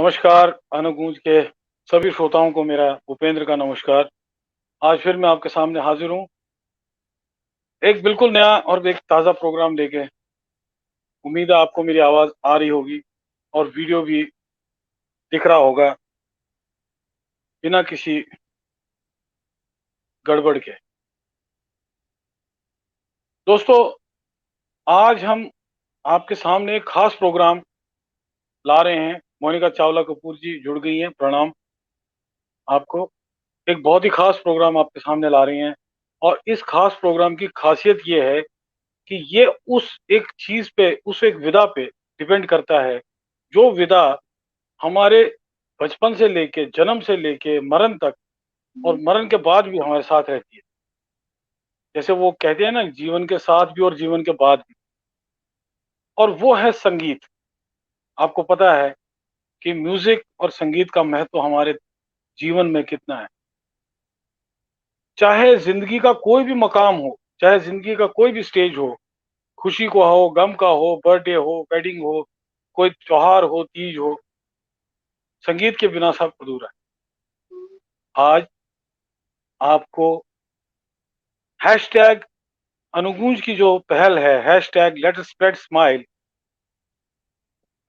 नमस्कार। अनुगूंज के सभी श्रोताओं को मेरा भूपेंद्र का नमस्कार। आज फिर मैं आपके सामने हाजिर हूँ एक बिल्कुल नया और एक ताज़ा प्रोग्राम लेके। उम्मीद है आपको मेरी आवाज़ आ रही होगी और वीडियो भी दिख रहा होगा बिना किसी गड़बड़ के। दोस्तों, आज हम आपके सामने एक खास प्रोग्राम ला रहे हैं। मोनिका चावला कपूर जी जुड़ गई हैं, प्रणाम आपको। एक बहुत ही खास प्रोग्राम आपके सामने ला रही हैं और इस खास प्रोग्राम की खासियत ये है कि ये उस एक चीज पे, उस एक विधा पे डिपेंड करता है जो विधा हमारे बचपन से लेके, जन्म से लेके मरण तक और मरण के बाद भी हमारे साथ रहती है। जैसे वो कहते हैं ना, जीवन के साथ भी और जीवन के बाद भी। और वो है संगीत। आपको पता है कि म्यूजिक और संगीत का महत्व हमारे जीवन में कितना है। चाहे जिंदगी का कोई भी मकाम हो, चाहे जिंदगी का कोई भी स्टेज हो, खुशी को हो, गम का हो, बर्थडे हो, वेडिंग हो, कोई त्योहार हो, तीज हो, संगीत के बिना सब अधूरा है। आज आपको हैशटैग अनुगूंज की जो पहल है, hashtag let us spread smile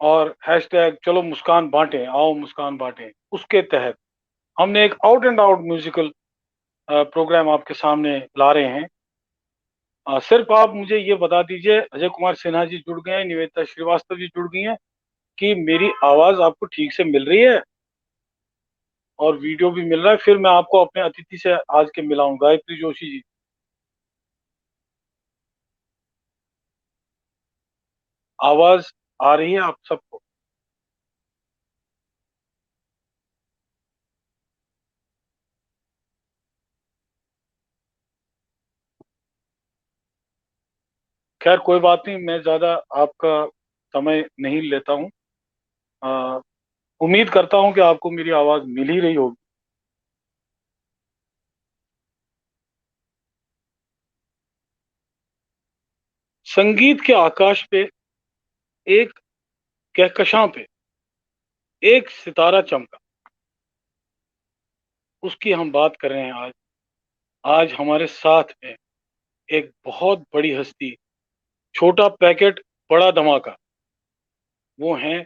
और हैशटैग चलो मुस्कान बांटें, आओ मुस्कान बांटें, उसके तहत हमने एक out and out musical programme आपके सामने ला रहे हैं। सिर्फ आप मुझे ये बता दीजिए, अजय कुमार सिन्हा जी जुड़ गए हैं, निवेदिता श्रीवास्तव जी जुड़ गई हैं, कि मेरी आवाज आपको ठीक से मिल रही है और वीडियो भी मिल रहा है। फिर मैं आपको अपने अतिथि से आज के मिलाऊं, गायत्री जोशी जी। आवाज आ रही है आप सबको? खैर कोई बात नहीं, मैं ज्यादा आपका समय नहीं लेता हूँ। अ, उम्मीद करता हूँ कि आपको मेरी आवाज मिल ही रही होगी। संगीत के आकाश पे, एक कहकशां पे एक सितारा चमका, उसकी हम बात कर रहे हैं आज। आज हमारे साथ में एक बहुत बड़ी हस्ती, छोटा पैकेट बड़ा धमाका। वो हैं,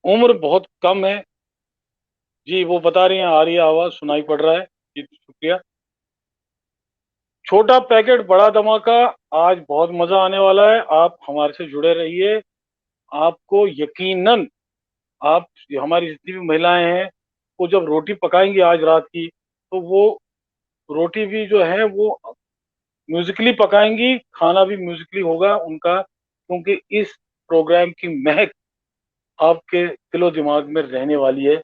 उम्र बहुत कम है जी, वो बता रही हैं, आ रही है आवाज, सुनाई पड़ रहा है जी, शुक्रिया। छोटा पैकेट बड़ा धमाका। आज बहुत मजा आने वाला है, आप हमारे से जुड़े रहिए। आपको यकीनन, आप, हमारी जितनी भी महिलाएं हैं, वो जब रोटी पकाएंगी आज रात की, तो वो रोटी भी जो है वो म्यूजिकली पकाएंगी, खाना भी म्यूजिकली होगा उनका, क्योंकि इस प्रोग्राम की महक आपके दिलो दिमाग में रहने वाली है।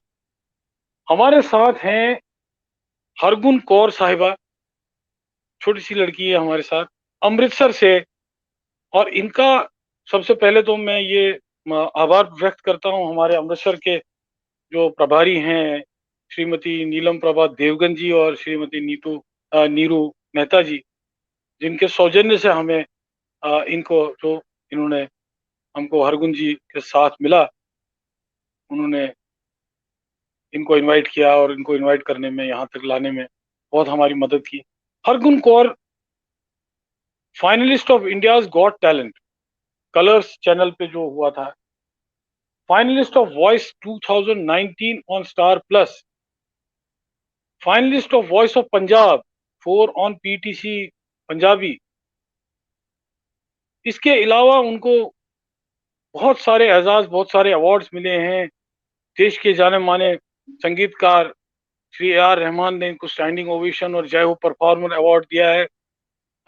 हमारे साथ हैं हरगुन कौर साहिबा, छोटी सी लड़की है हमारे साथ, अमृतसर से। और इनका सबसे पहले तो मैं ये आभार व्यक्त करता हूँ हमारे अमृतसर के जो प्रभारी हैं, श्रीमती नीलम प्रभा देवगन जी और श्रीमती नीरू मेहता जी, जिनके सौजन्य से हमें इनको जो इन्होंने हमको हरगुन जी के साथ मिला, उन्होंने इनको इनवाइट किया और इनको इनवाइट करने में, यहाँ तक लाने में बहुत हमारी मदद की। Hargun Kaur finalist of India's got talent, Colors channel पे जो हुआ था, finalist of voice 2019 on star plus, finalist of voice of Punjab 4 on PTC Punjabi. इसके अलावा उनको बहुत सारे एजाज, बहुत सारे अवार्ड्स मिले हैं। देश के जाने माने संगीतकार श्री ए आर रहमान ने इनको स्टैंडिंग ओवेशन और जय हो परफॉर्मर अवार्ड दिया है।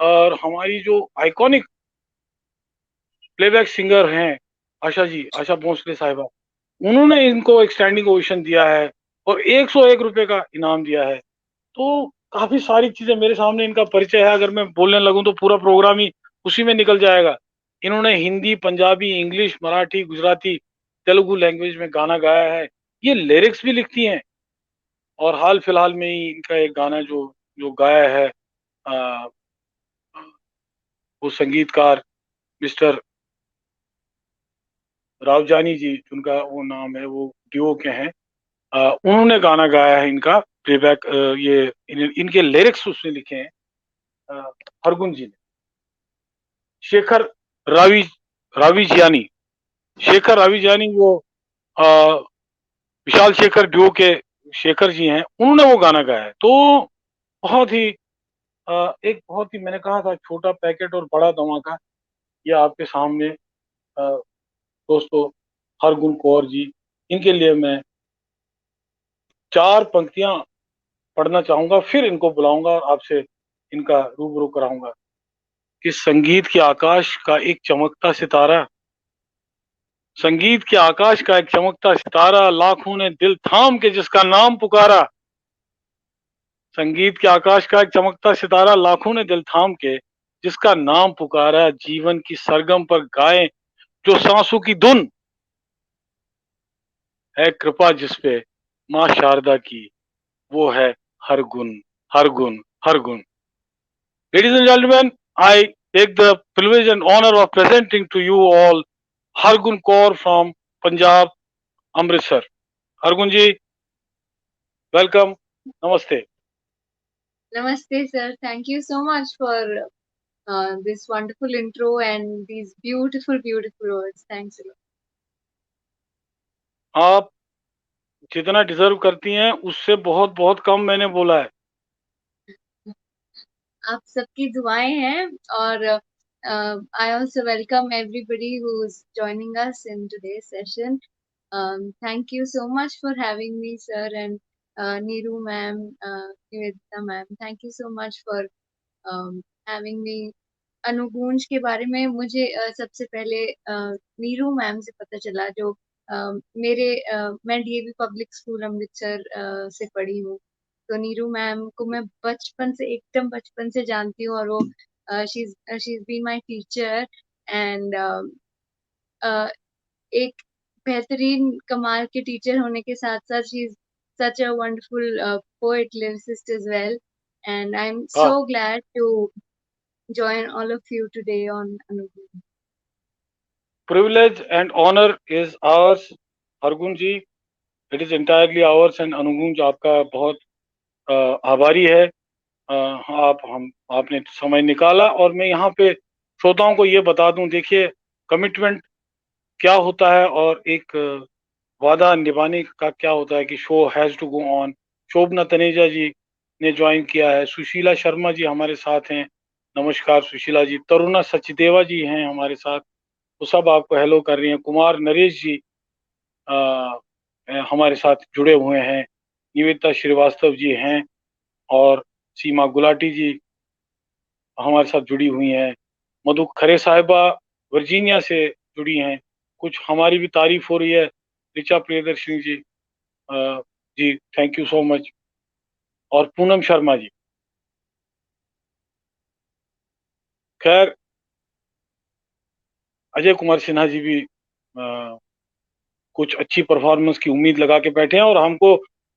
और हमारी जो आइकॉनिक प्लेबैक सिंगर हैं, आशा जी, आशा भोसले साहिबा, उन्होंने इनको एक स्टैंडिंग ओवेशन दिया है और 101 रुपए का इनाम दिया है। तो काफी सारी चीजें मेरे सामने, इनका परिचय है। अगर मैं बोलने लगूं तो पूरा प्रोग्राम ही उसी में निकल जाएगा। इन्होंने हिंदी, पंजाबी, इंग्लिश, मराठी, गुजराती, तेलुगु लैंग्वेज में गाना गाया है। ये लिरिक्स भी लिखती हैं। और हाल फिलहाल में ही इनका एक गाना जो जो गाया है, आ, वो संगीतकार मिस्टर रावजानी जी, जिनका वो नाम है, वो डियो के हैं, उन्होंने गाना गाया है इनका प्लेबैक। इनके लिरिक्स उसने लिखे हैं अ, हरगुन जी ने। शेखर रावी रावी जियानी, शेखर रावी जियानी वो अ, विशाल शेखर ड्यू के शेखर जी हैं, उन्होंने वो गाना गाया है। तो बहुत ही एक बहुत ही, मैंने कहा था, छोटा पैकेट और बड़ा धमाका ये आपके सामने। दोस्तों, हरगुन कौर जी, इनके लिए मैं चार पंक्तियां पढ़ना चाहूंगा, फिर इनको बुलाऊंगा और आपसे इनका रूबरू कराऊंगा कि संगीत के आकाश का एक चमकता सितारा, संगीत के आकाश का एक चमकता सितारा, लाखों ने दिल थाम के जिसका नाम पुकारा। संगीत के आकाश का एक चमकता सितारा, लाखों ने दिल थाम के जिसका नाम पुकारा। जीवन की सरगम पर गाए जो सांसों की धुन, है कृपा जिसपे माँ शारदा की, वो है हर गुण, हर गुण, हर गुण। Ladies and gentlemen, I take the privilege and honor of presenting to you all Hargun Kaur from Punjab, Amritsar. Hargun ji, welcome. Namaste. Namaste, sir. Thank you so much for this wonderful intro and these beautiful, beautiful words. Thanks a lot. आप जितना deserve करती हैं उससे बहुत बहुत कम मैंने बोला है। आप सबकी दुआएं हैं और I also welcome everybody who's joining us in today's session. Thank you so much for having me, sir, and Neeru ma'am, Nivedita ma'am. Thank you so much for having me. अनुगूंज के बारे में मुझे सबसे पहले नीरू मैम से पता चला, जो मेरे मैं डीएवी पब्लिक स्कूल अमृतसर से पढ़ी हूँ। तो नीरू मैम को मैं बचपन से, एकदम बचपन से जानती हूँ, और वो she is been my teacher. And एक बेहतरीन कमाल के टीचर होने के साथ साथ she is such a wonderful poet lyricist as well, and I'm so हाँ, glad to join all of you today on Anubhav. privilege and honor is ours, Hargun ji. It is entirely ours and Anugunj आपका बहुत आभारी है। आप हम आपने समय निकाला, और मैं यहाँ पे श्रोताओं को ये बता दूं, देखिए, कमिटमेंट क्या होता है और एक वादा निभाने का क्या होता है कि show has to go on. Shobhna Taneja ji ने ज्वाइन किया है, सुशीला शर्मा जी हमारे साथ हैं, नमस्कार सुशीला जी। तरुणा सचदेवा जी हैं हमारे साथ, वो सब आपको हेलो कर रही हैं। कुमार नरेश जी आ, हमारे साथ जुड़े हुए हैं, निवेदिता श्रीवास्तव जी हैं, और सीमा गुलाटी जी हमारे साथ जुड़ी हुई हैं। मधु खरे साहिबा वर्जीनिया से जुड़ी हैं। कुछ हमारी भी तारीफ हो रही है, ऋचा प्रियदर्शनी जी, जी थैंक यू सो मच। और पूनम शर्मा जी। खैर, अजय कुमार सिन्हा जी भी कुछ अच्छी परफॉर्मेंस की उम्मीद लगा के बैठे हैं, और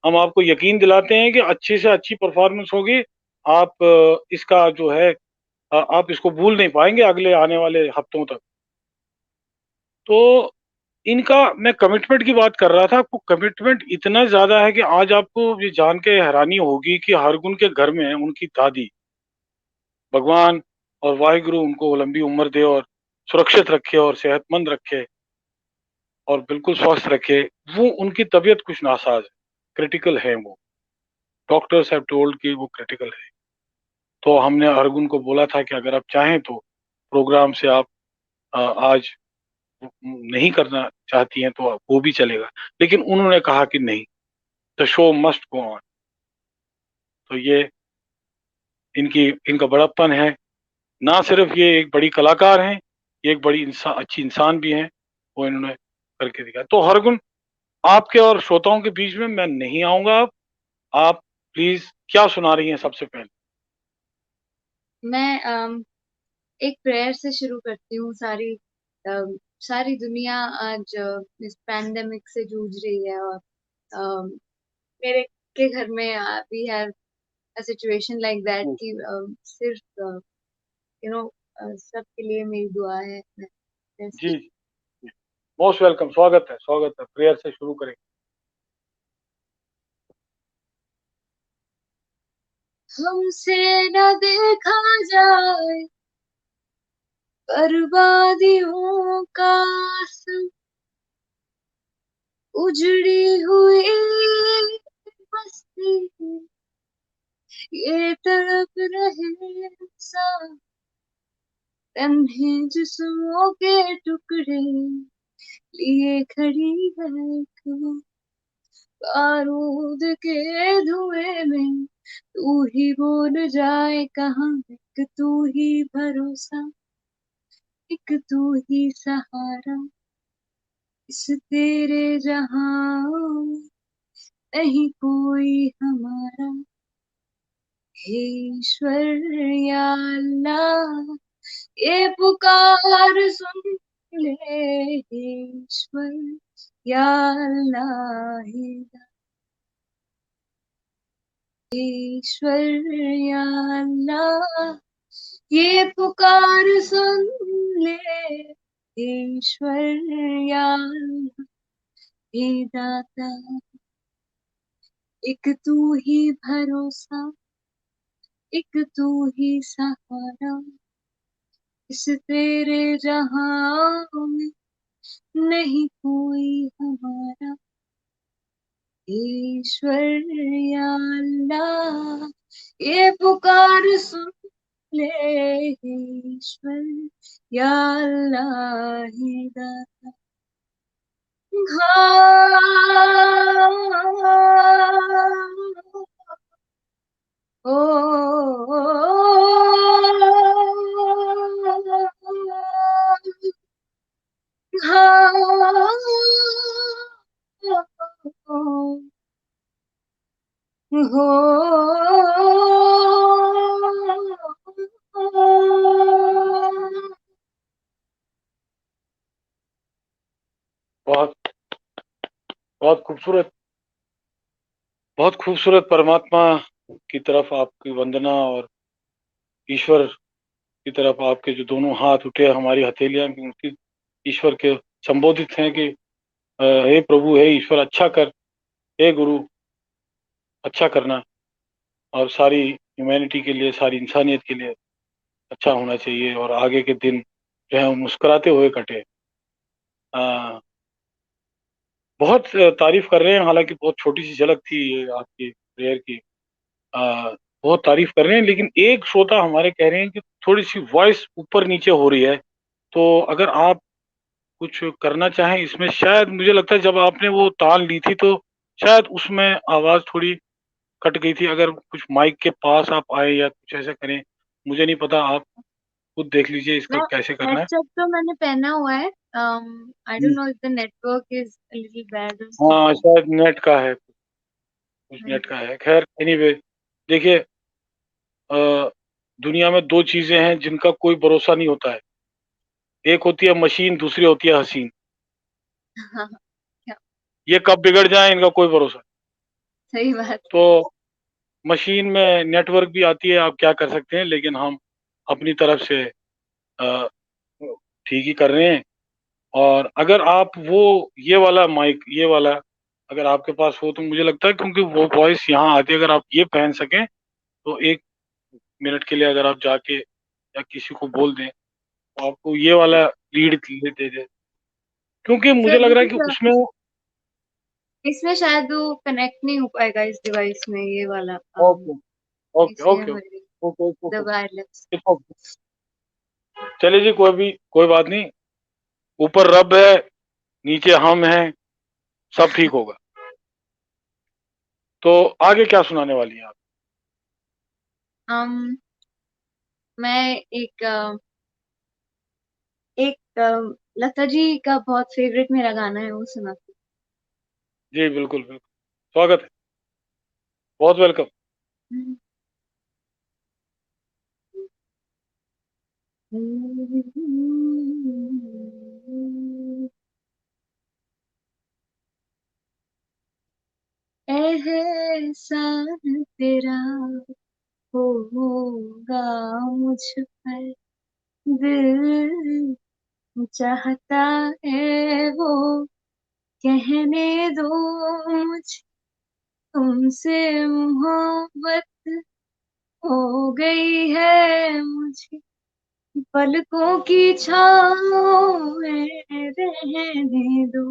हम आपको यकीन दिलाते हैं कि अच्छी से अच्छी परफॉर्मेंस होगी। आप इसका जो है आप इसको भूल नहीं पाएंगे अगले आने वाले हफ्तों तक। तो इनका, मैं कमिटमेंट की बात कर रहा था, आपको कमिटमेंट इतना ज्यादा है कि आज आपको ये जान के हैरानी होगी कि हरगुन के घर में उनकी दादी, भगवान और वाहिगुरु उनको लंबी उम्र दे और सुरक्षित रखे और सेहतमंद रखे और बिल्कुल स्वस्थ रखे, वो उनकी तबीयत कुछ नासाज है, क्रिटिकल है वो। डॉक्टर्स हैव टोल्ड कि वो क्रिटिकल है। तो हमने हरगुन को बोला था कि अगर आप चाहें तो प्रोग्राम से आप आज नहीं करना चाहती हैं तो वो भी चलेगा, लेकिन उन्होंने कहा कि नहीं, the show must go on. तो ये इनकी इनका बड़प्पन है। ना सिर्फ ये एक बड़ी कलाकार हैं, ये एक बड़ी इंसान, अच्छी इंसान भी हैं, वो इन्होंने करके दिखाया। तो हरगुन, आपके और श्रोताओं के बीच में मैं नहीं आऊंगा। आप प्लीज क्या सुना रही हैं सबसे पहले? मैं एक प्रेयर से शुरू करती हूँ। सारी दुनिया आज इस पैंडेमिक से जूझ रही है, और मेरे के घर में we have a situation like that hmm, कि सिर्फ सबके लिए मेरी दुआ है। जी जी, मोस्ट वेलकम, स्वागत है, स्वागत है। प्रेयर से शुरू करें। हमसे न देखा जाए बर्बादियों का आसमां, उजड़ी हुई बस्ती, ये तड़प रहे इंसान, तन्हे जिस्मों के टुकड़े लिए खड़ी है क्यों, बारूद के धुएं में तू ही बोल जाए कहाँ, एक तू ही भरोसा, एक तू ही सहारा, इस तेरे जहां में नहीं कोई हमारा। हे ईश्वर या अल्लाह, ये पुकार सुन ले, हे ईश्वर या अल्लाह, हे ईश्वर या अल्लाह, ये पुकार सुन ले, हे ईश्वर या अल्लाह, हे दाता, एक तू ही भरोसा, एक तू ही सहारा, इस तेरे जहां में नहीं कोई हमारा। ईश्वर या अल्लाह, ये पुकार सुन ले, ईश्वर या अल्लाह, हे दाता। ओ, हो, बहुत बहुत खूबसूरत, बहुत खूबसूरत। परमात्मा की तरफ आपकी वंदना, और ईश्वर की तरफ आपके जो दोनों हाथ उठे, हमारी हथेलियां भी उनकी ईश्वर के संबोधित हैं कि हे प्रभु, हे ईश्वर, अच्छा कर, हे गुरु, अच्छा करना, और सारी ह्यूमैनिटी के लिए, सारी इंसानियत के लिए अच्छा होना चाहिए, और आगे के दिन जो है मुस्कुराते हुए कटे। आ, बहुत तारीफ कर रहे हैं, हालांकि बहुत छोटी सी झलक थी ये आपकी प्रेयर की। बहुत तारीफ कर रहे हैं, लेकिन एक श्रोता हमारे कह रहे हैं कि थोड़ी सी वॉइस ऊपर नीचे हो रही है। तो अगर आप कुछ करना चाहें इसमें, शायद मुझे लगता है जब आपने वो तान ली थी तो शायद उसमें आवाज थोड़ी कट गई थी। अगर कुछ माइक के पास आप आए या कुछ ऐसा करें, मुझे नहीं पता, आप खुद देख लीजिए इसका मैं कैसे करना है। हेडसेट तो मैंने पहना हुआ है। I don't hmm. Know if the network is a little bad और हाँ, समथिंग। शायद नेट का है, कुछ नेट हाँ का है। खैर, एनीवे, देखिए, दुनिया में दो चीजें हैं जिनका कोई भरोसा नहीं होता है। एक होती है मशीन, दूसरी होती है हसीन। हाँ, क्या ये कब बिगड़ जाए, इनका कोई भरोसा नहीं। सही बात। तो मशीन में नेटवर्क भी आती है, आप क्या कर सकते हैं, लेकिन हम अपनी तरफ से अ, ठीक ही कर रहे हैं। और अगर आप वो ये वाला माइक, ये वाला अगर आपके पास हो, तो मुझे लगता है क्योंकि वो वॉइस यहाँ आती है, अगर आप ये पहन सकें तो 1 मिनट के लिए अगर आप जाके या किसी को बोल दें तो आपको ये वाला लीड दे दे, क्योंकि मुझे सर लग रहा है कि लेकिन उसमें इसमें शायद वो कनेक्ट नहीं हो पाएगा इस डिवाइस में, ये वाला ओके ओके इसलिए ओके हमारी okay okay the wireless. Okay. चलिए जी, कोई बात नहीं। ऊपर रब है, नीचे हम हैं, सब ठीक होगा। तो आगे क्या सुनाने वाली हैं आप? um, मैं लता जी का बहुत फेवरेट मेरा गाना है, वो सुनाती जी बिल्कुल बिल्कुल, स्वागत है, बहुत वेलकम। हूँ। एहसान तेरा होगा मुझ पर, दिल चाहता है वो कहने दो मुझे तुमसे मोहब्बत हो गई है मुझे पलकों की छाँव में रहने दो,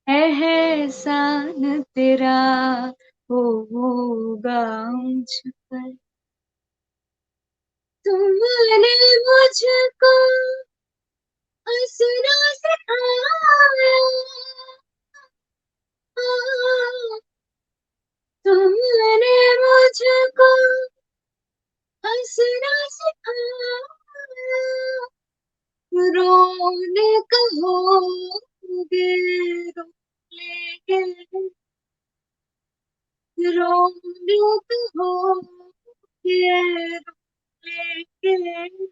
एहसान तेरा होगा मुझ पर। तुमने मुझको हंसना सिखाया, तुमने मुझको हंसना सिखाया, रोने कहोगे रो लेंगे, रोने कहोगे रो लेंगे,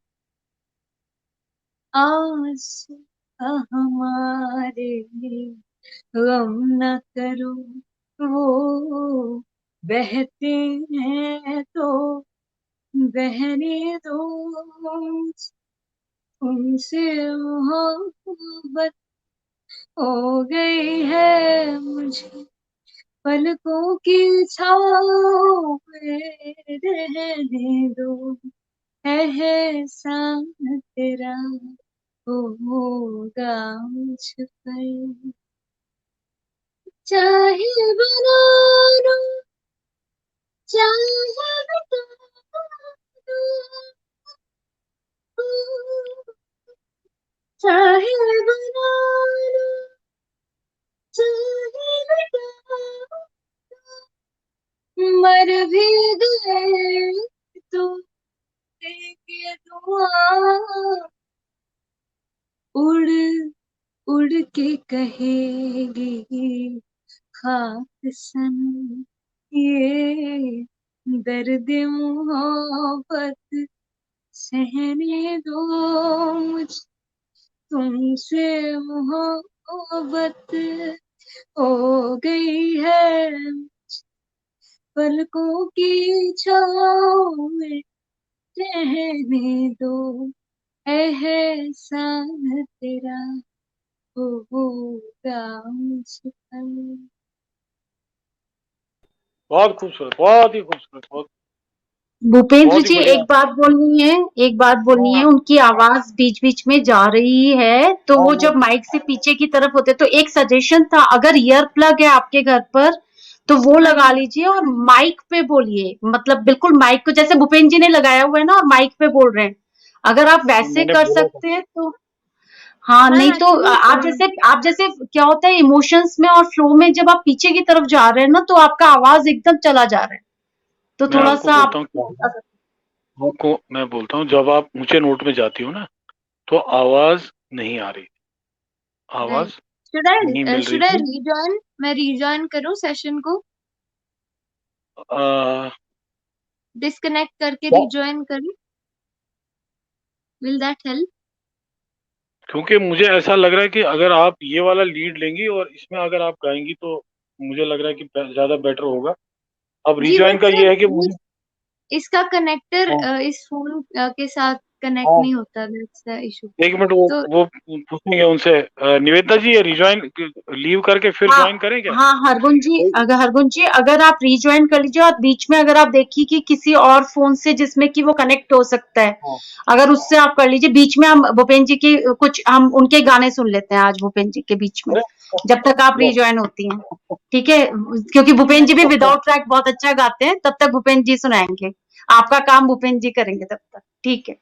आंसू हमारे गम न करो, वो बहते हैं तो बहने दो, तुमसे मोहब्बत हो गई है मुझे पलकों की छाँव में रहने दो, एहसान तेरा होगा मुझ पर। चाहे बना लो, चाहे मिटा दो, चाहे बना लो, चाहे मिटा दो, मर भी गए तो देंगे दुआ, उड़ उड़ के कहेगी खाक सन, ये दर्द मोहब्बत सहने दो मुझ, तुमसे मोहब्बत हो गई है पलकों की छाँव में रहने दो, एहसान तेरा होगा मुझ पर। बहुत खूबसूरत, बहुत ही खूबसूरत, बहुत भूपेंद्र बहुत ही जी, बढ़िया। एक बात बोलनी है, हाँ उनकी आवाज बीच बीच में जा रही है, तो हाँ वो हाँ जब माइक से पीछे की तरफ होते, तो एक सजेशन था, अगर ईयर प्लग है आपके घर पर तो वो हाँ लगा लीजिए और माइक पे बोलिए, मतलब बिल्कुल माइक को, जैसे भूपेंद्र जी ने लगाया हुआ है ना और माइक पे बोल रहे हैं, अगर आप तो वैसे मैंने कर बोला था। सकते हैं तो। हाँ, हाँ नहीं तो एक्चुअली आप जैसे क्या होता है इमोशंस में और फ्लो में, जब आप पीछे की तरफ जा रहे हैं ना, तो आपका आवाज एकदम चला जा रहा है, तो मैं थोड़ा आपको सा बोलता आप। हूँ क्या है, आपको मैं बोलता हूँ, जब आप ऊंचे नोट में जाती हो ना, तो आवाज नहीं आ रही, राइट, आवाज शुड नहीं आई मिल रही शुड आई थी। रीजॉइन, मैं रीजॉइन करूँ सेशन को, आ, डिस्कनेक्ट करके क्या? रिजॉइन करूँ, विल दैट हेल्प? क्योंकि मुझे ऐसा लग रहा है कि अगर आप ये वाला लीड लेंगी और इसमें अगर आप गाएंगी तो मुझे लग रहा है कि ज्यादा बेटर होगा। अब जी रिजॉइन बट का सर ये है कि ये मुझे। इसका कनेक्टर हाँ इस फोन के साथ कनेक्ट हाँ, नहीं होता, दैट्स द इशू। एक मिनट, तो वो पूछेंगे उनसे। निवेदिता जी, ये रिजॉइन लीव करके फिर हाँ ज्वाइन करें क्या? हाँ, हरगुन जी, अगर आप रिज्वाइन कर लीजिए और बीच में अगर आप देखिए कि किसी और फोन से जिसमें कि वो कनेक्ट हो सकता है, हाँ अगर उससे आप कर लीजिए, बीच में हम भूपेंद्र जी की कुछ हम उनके गाने सुन लेते हैं आज भूपेंद्र जी के बीच में, अरे जब तक आप लो, रिज्वाइन होती हैं। ठीक है, क्योंकि भूपेंद्र जी भी विदाउट ट्रैक बहुत अच्छा गाते हैं, तब तक भूपेंद्र जी सुनाएंगे, आपका काम भूपेंद्र जी करेंगे तब तक। ठीक है।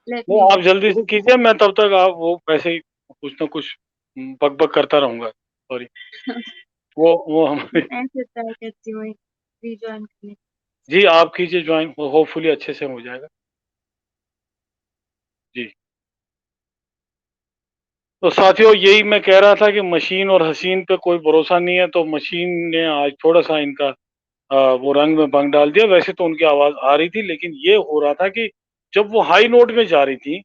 लेट नहीं मी, आप जल्दी से कीजिए, मैं तब तक आप वो वैसे ही कुछ ना कुछ बक बक करता रहूंगा, सॉरी। वो हमारे। मैं ऐसे ट्राई करती हूँ रिजॉइन करने। जी आप कीजिए ज्वाइन, होपफुली अच्छे से हो जाएगा। जी, तो साथियों यही मैं कह रहा था कि मशीन और हसीन पे कोई भरोसा नहीं है, तो मशीन ने आज थोड़ा सा इनका वो रंग में भंग डाल दिया। वैसे तो उनकी आवाज आ रही थी, लेकिन ये हो रहा था कि जब वो हाई नोट में जा रही थी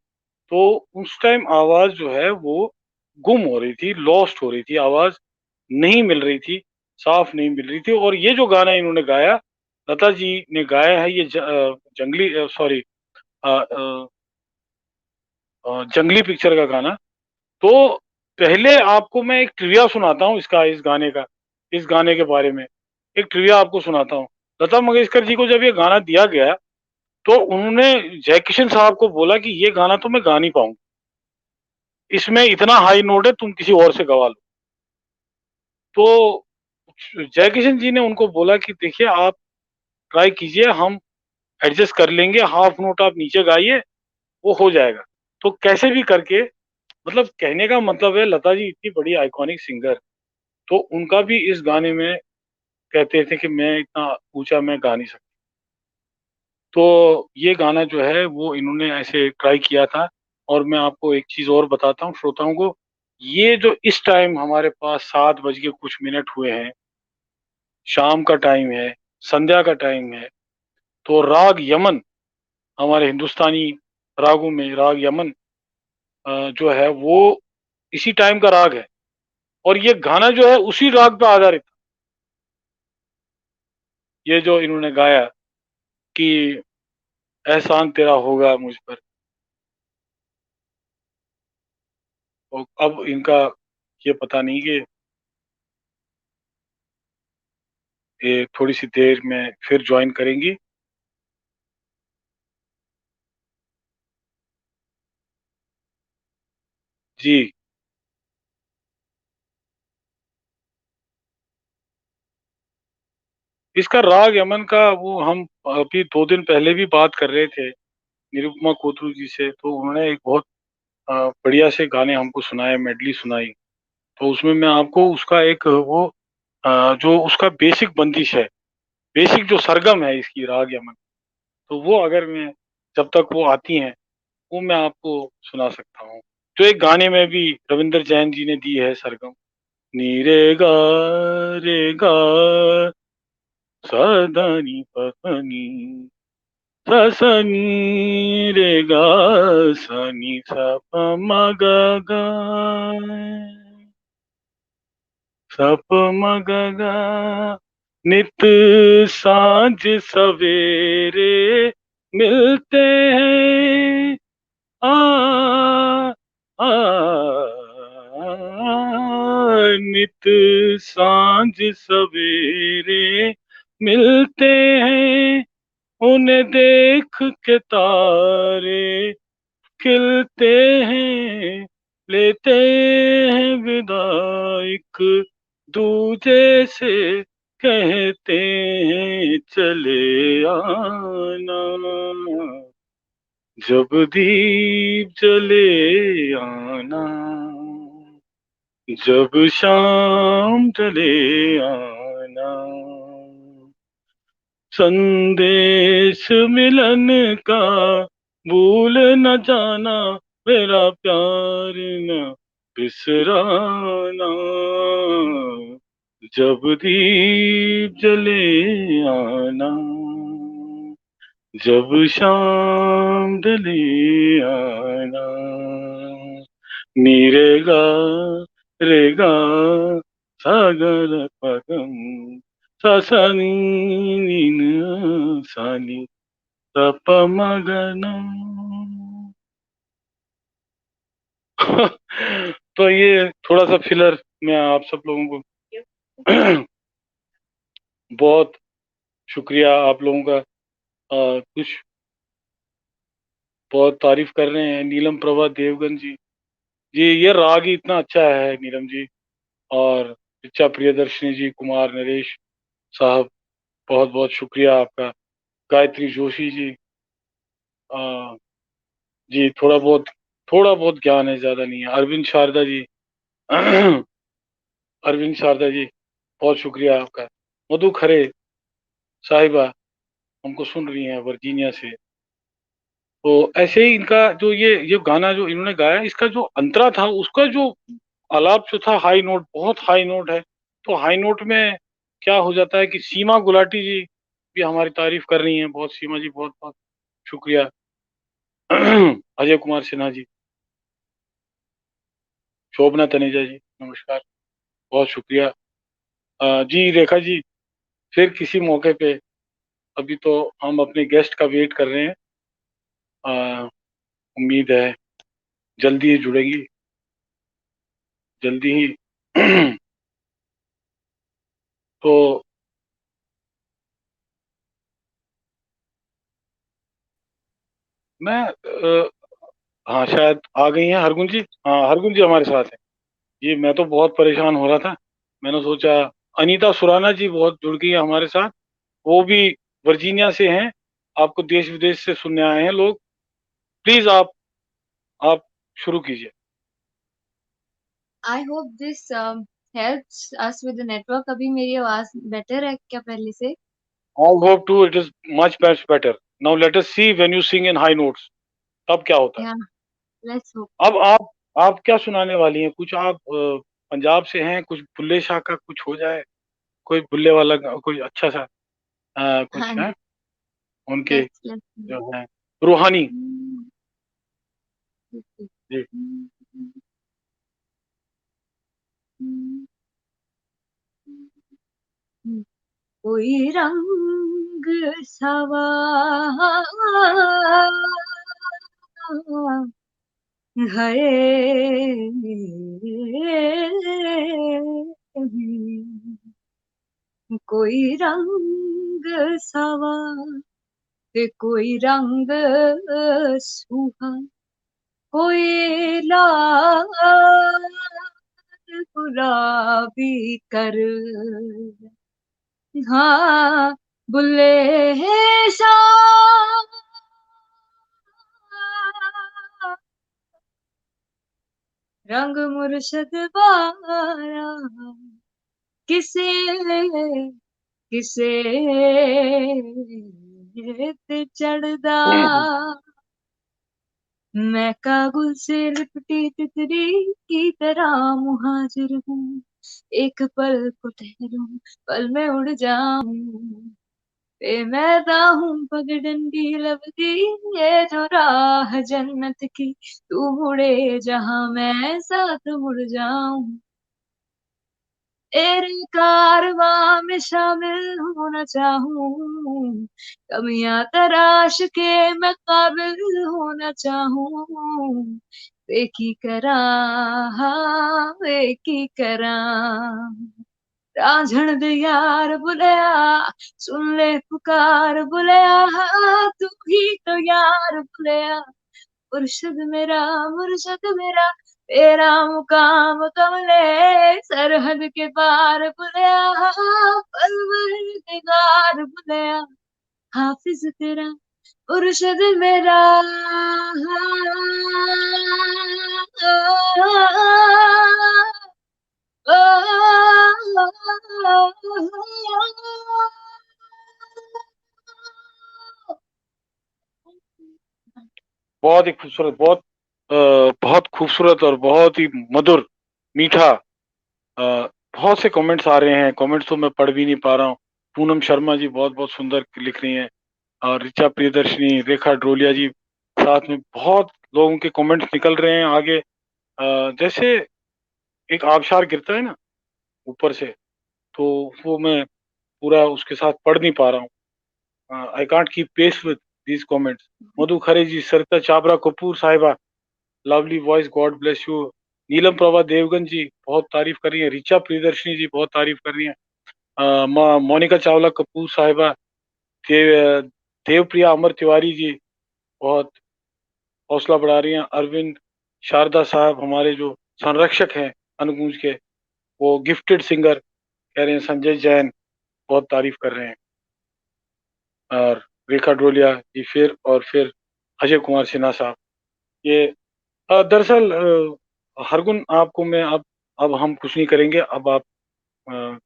तो उस टाइम आवाज जो है वो गुम हो रही थी, लॉस्ट हो रही थी, आवाज नहीं मिल रही थी, साफ नहीं मिल रही थी। और ये जो गाना इन्होंने गाया, लता जी ने गाया है, ये जंगली, सॉरी, जंगली पिक्चर का गाना। तो पहले आपको मैं एक ट्रिविया सुनाता हूँ इसका, इस गाने का, इस गाने के बारे में एक ट्रिविया आपको सुनाता हूँ। लता मंगेशकर जी को जब ये गाना दिया गया तो उन्होंने जय किशन साहब को बोला कि ये गाना तो मैं गा नहीं पाऊंगा, इसमें इतना हाई नोट है, तुम किसी और से गवा लो। तो जय किशन जी ने उनको बोला कि देखिए आप ट्राई कीजिए, हम एडजस्ट कर लेंगे, हाफ नोट आप नीचे गाइए, वो हो जाएगा। तो कैसे भी करके, मतलब कहने का मतलब है लता जी इतनी बड़ी आइकॉनिक सिंगर, तो उनका भी इस गाने में कहते थे कि मैं इतना ऊंचा मैं गा नहीं सकता। तो ये गाना जो है वो इन्होंने ऐसे ट्राई किया था। और मैं आपको एक चीज और बताता हूँ श्रोताओं को, ये जो इस टाइम हमारे पास 7 बज के कुछ मिनट हुए हैं, शाम का टाइम है, संध्या का टाइम है, तो राग यमन, हमारे हिंदुस्तानी रागों में राग यमन जो है वो इसी टाइम का राग है। और ये गाना जो है उसी राग पे आधारित, ये जो इन्होंने गाया कि एहसान तेरा होगा मुझ पर। और अब इनका ये पता नहीं कि ये थोड़ी सी देर में फिर ज्वाइन करेंगी। जी, इसका राग यमन का वो हम अभी 2 दिन पहले भी बात कर रहे थे निरुपमा कोथरू जी से, तो उन्होंने एक बहुत बढ़िया से गाने हमको सुनाए, मेडली सुनाई। तो उसमें मैं आपको उसका एक वो जो उसका बेसिक बंदिश है, बेसिक जो सरगम है इसकी राग यमन, तो वो अगर मैं जब तक वो आती हैं वो मैं आपको सुना सकता हूँ। तो एक गाने में भी रविंद्र जैन जी ने दी है सरगम, नी रे गा रे गा सा धा नी पा पा नी सा सा नी रे गा सा नी सा पा मा गा गा सा प म ग गा। नित सांझ सवेरे मिलते हैं, आ आ नित सांझ सवेरे मिलते हैं, उन्हें देख के तारे खिलते हैं, लेते हैं विदा एक दूजे से, कहते हैं चले आना, जब दीप जले आना, जब शाम ढले आना, संदेश मिलन का भूल न जाना, मेरा प्यार न बिसराना, जब दीप जले आना, जब शाम ढले आना, नीरेगा रेगा सागर पदम सा सा नी नी न सा नी सा प म ग न। तो ये थोड़ा सा फिलर मैं आप सब लोगों को बहुत शुक्रिया आप लोगों का। कुछ बहुत तारीफ कर रहे हैं नीलम प्रभा देवगन जी। जी ये राग ही इतना अच्छा है नीलम जी। और ऋचा प्रियदर्शनी जी, कुमार नरेश साहब, बहुत बहुत शुक्रिया आपका। गायत्री जोशी जी, आ, जी थोड़ा बहुत ज्ञान है, ज्यादा नहीं है। अरविंद शारदा जी अरविंद शारदा जी, बहुत शुक्रिया आपका। मधु खरे साहिबा हमको सुन रही हैं वर्जीनिया से। तो ऐसे ही इनका जो ये गाना जो इन्होंने गाया, इसका जो अंतरा था, उसका जो आलाप जो था, हाई नोट, बहुत हाई नोट है। तो हाई नोट में क्या हो जाता है कि सीमा गुलाटी जी भी हमारी तारीफ कर रही हैं बहुत। सीमा जी बहुत बहुत शुक्रिया। अजय कुमार सिन्हा जी, शोभना तनेजा जी, नमस्कार, बहुत शुक्रिया। जी रेखा जी, फिर किसी मौके पे, अभी तो हम अपने गेस्ट का वेट कर रहे हैं। अ, उम्मीद है जल्दी ही जुड़ेगी, जल्दी ही। तो मैं हाँ, शायद आ गई हैं हरगुन जी। हाँ, हरगुन जी हमारे साथ हैं। जी, मैं तो बहुत परेशान हो रहा था। मैंने सोचा अनीता सुराना जी बहुत जुड़ गई है हमारे साथ। वो भी वर्जीनिया से हैं। आपको देश विदेश से सुनने आए हैं लोग। प्लीज आप शुरू कीजिए। I hope this helps us with the network. अभी मेरी आवाज बेटर है क्या पहले से? I hope to it is much much better. Now let us see when you sing in high notes तब क्या होता है। Yeah, let's hope. अब आप क्या सुनाने वाली हैं? कुछ आप पंजाब से हैं, कुछ बुल्ले शाह का कुछ हो जाए। कोई बुल्ले वाला कोई अच्छा सा कुछ हाँ, है उनके let's जो है रूहानी। जी। कोई रंग सवा है कोई रंग सवा ते कोई रंग सुहा कोई लाल गुलाबी कर हाँ बुल्ले शाह रंग मुर्शद वारा किसे किसे ते चढ़दा मैं कागुल से लिपटी तितली की तरह मुहाजिर हूँ एक पल को ठहरूं पल में उड़ जाऊं बेमैदा हूँ पगडंडी लबकी ये जो राह जन्नत की तू मुड़े जहां मैं साथ मुड़ जाऊं तेरे कारवां में शामिल होना चाहूं कमियां तराश के मैं काबिल होना चाहूं वेकी करा हाँ वेकी करा रांझण दे यार बुलया सुन ले पुकार बुलया तू ही तो यार बुलया मुर्शद मेरा तेरा मुकाम कमले सरहद के पार बुलया परवरदिगार बुलया हाफिज तेरा मुर्शद मेरा बहुत ही खूबसूरत, बहुत खूबसूरत और बहुत ही मधुर, मीठा। बहुत से कमेंट्स आ रहे हैं। कमेंट्स तो मैं पढ़ भी नहीं पा रहा हूँ। पूनम शर्मा जी बहुत बहुत सुंदर लिख रही हैं, और ऋचा प्रियदर्शनी, रेखा ड्रोलिया जी, साथ में बहुत लोगों के कमेंट्स निकल रहे हैं आगे। जैसे एक आबशार गिरता है ना ऊपर से, तो वो मैं पूरा उसके साथ पढ़ नहीं पा रहा हूँ। I can't keep pace with these comments. Madhu Khare ji, Sarita Chabra Kapoor साहिबा, lovely voice, God bless you. Neelam Prabha Devgan ji बहुत तारीफ कर रही है। ऋचा प्रियदर्शनी जी बहुत तारीफ कर रही है। मोनिका चावला कपूर साहिबा, देवप्रिया अमर तिवारी जी बहुत हौसला बढ़ा रही हैं। अरविंद शारदा साहब हमारे जो संरक्षक हैं अनुगूंज के, वो गिफ्टेड सिंगर कह रहे हैं। संजय जैन बहुत तारीफ कर रहे हैं। और रेखा ड्रोलिया जी फिर, और फिर अजय कुमार सिन्हा साहब। ये दरअसल हरगुन आपको मैं अब हम कुछ नहीं करेंगे। अब आप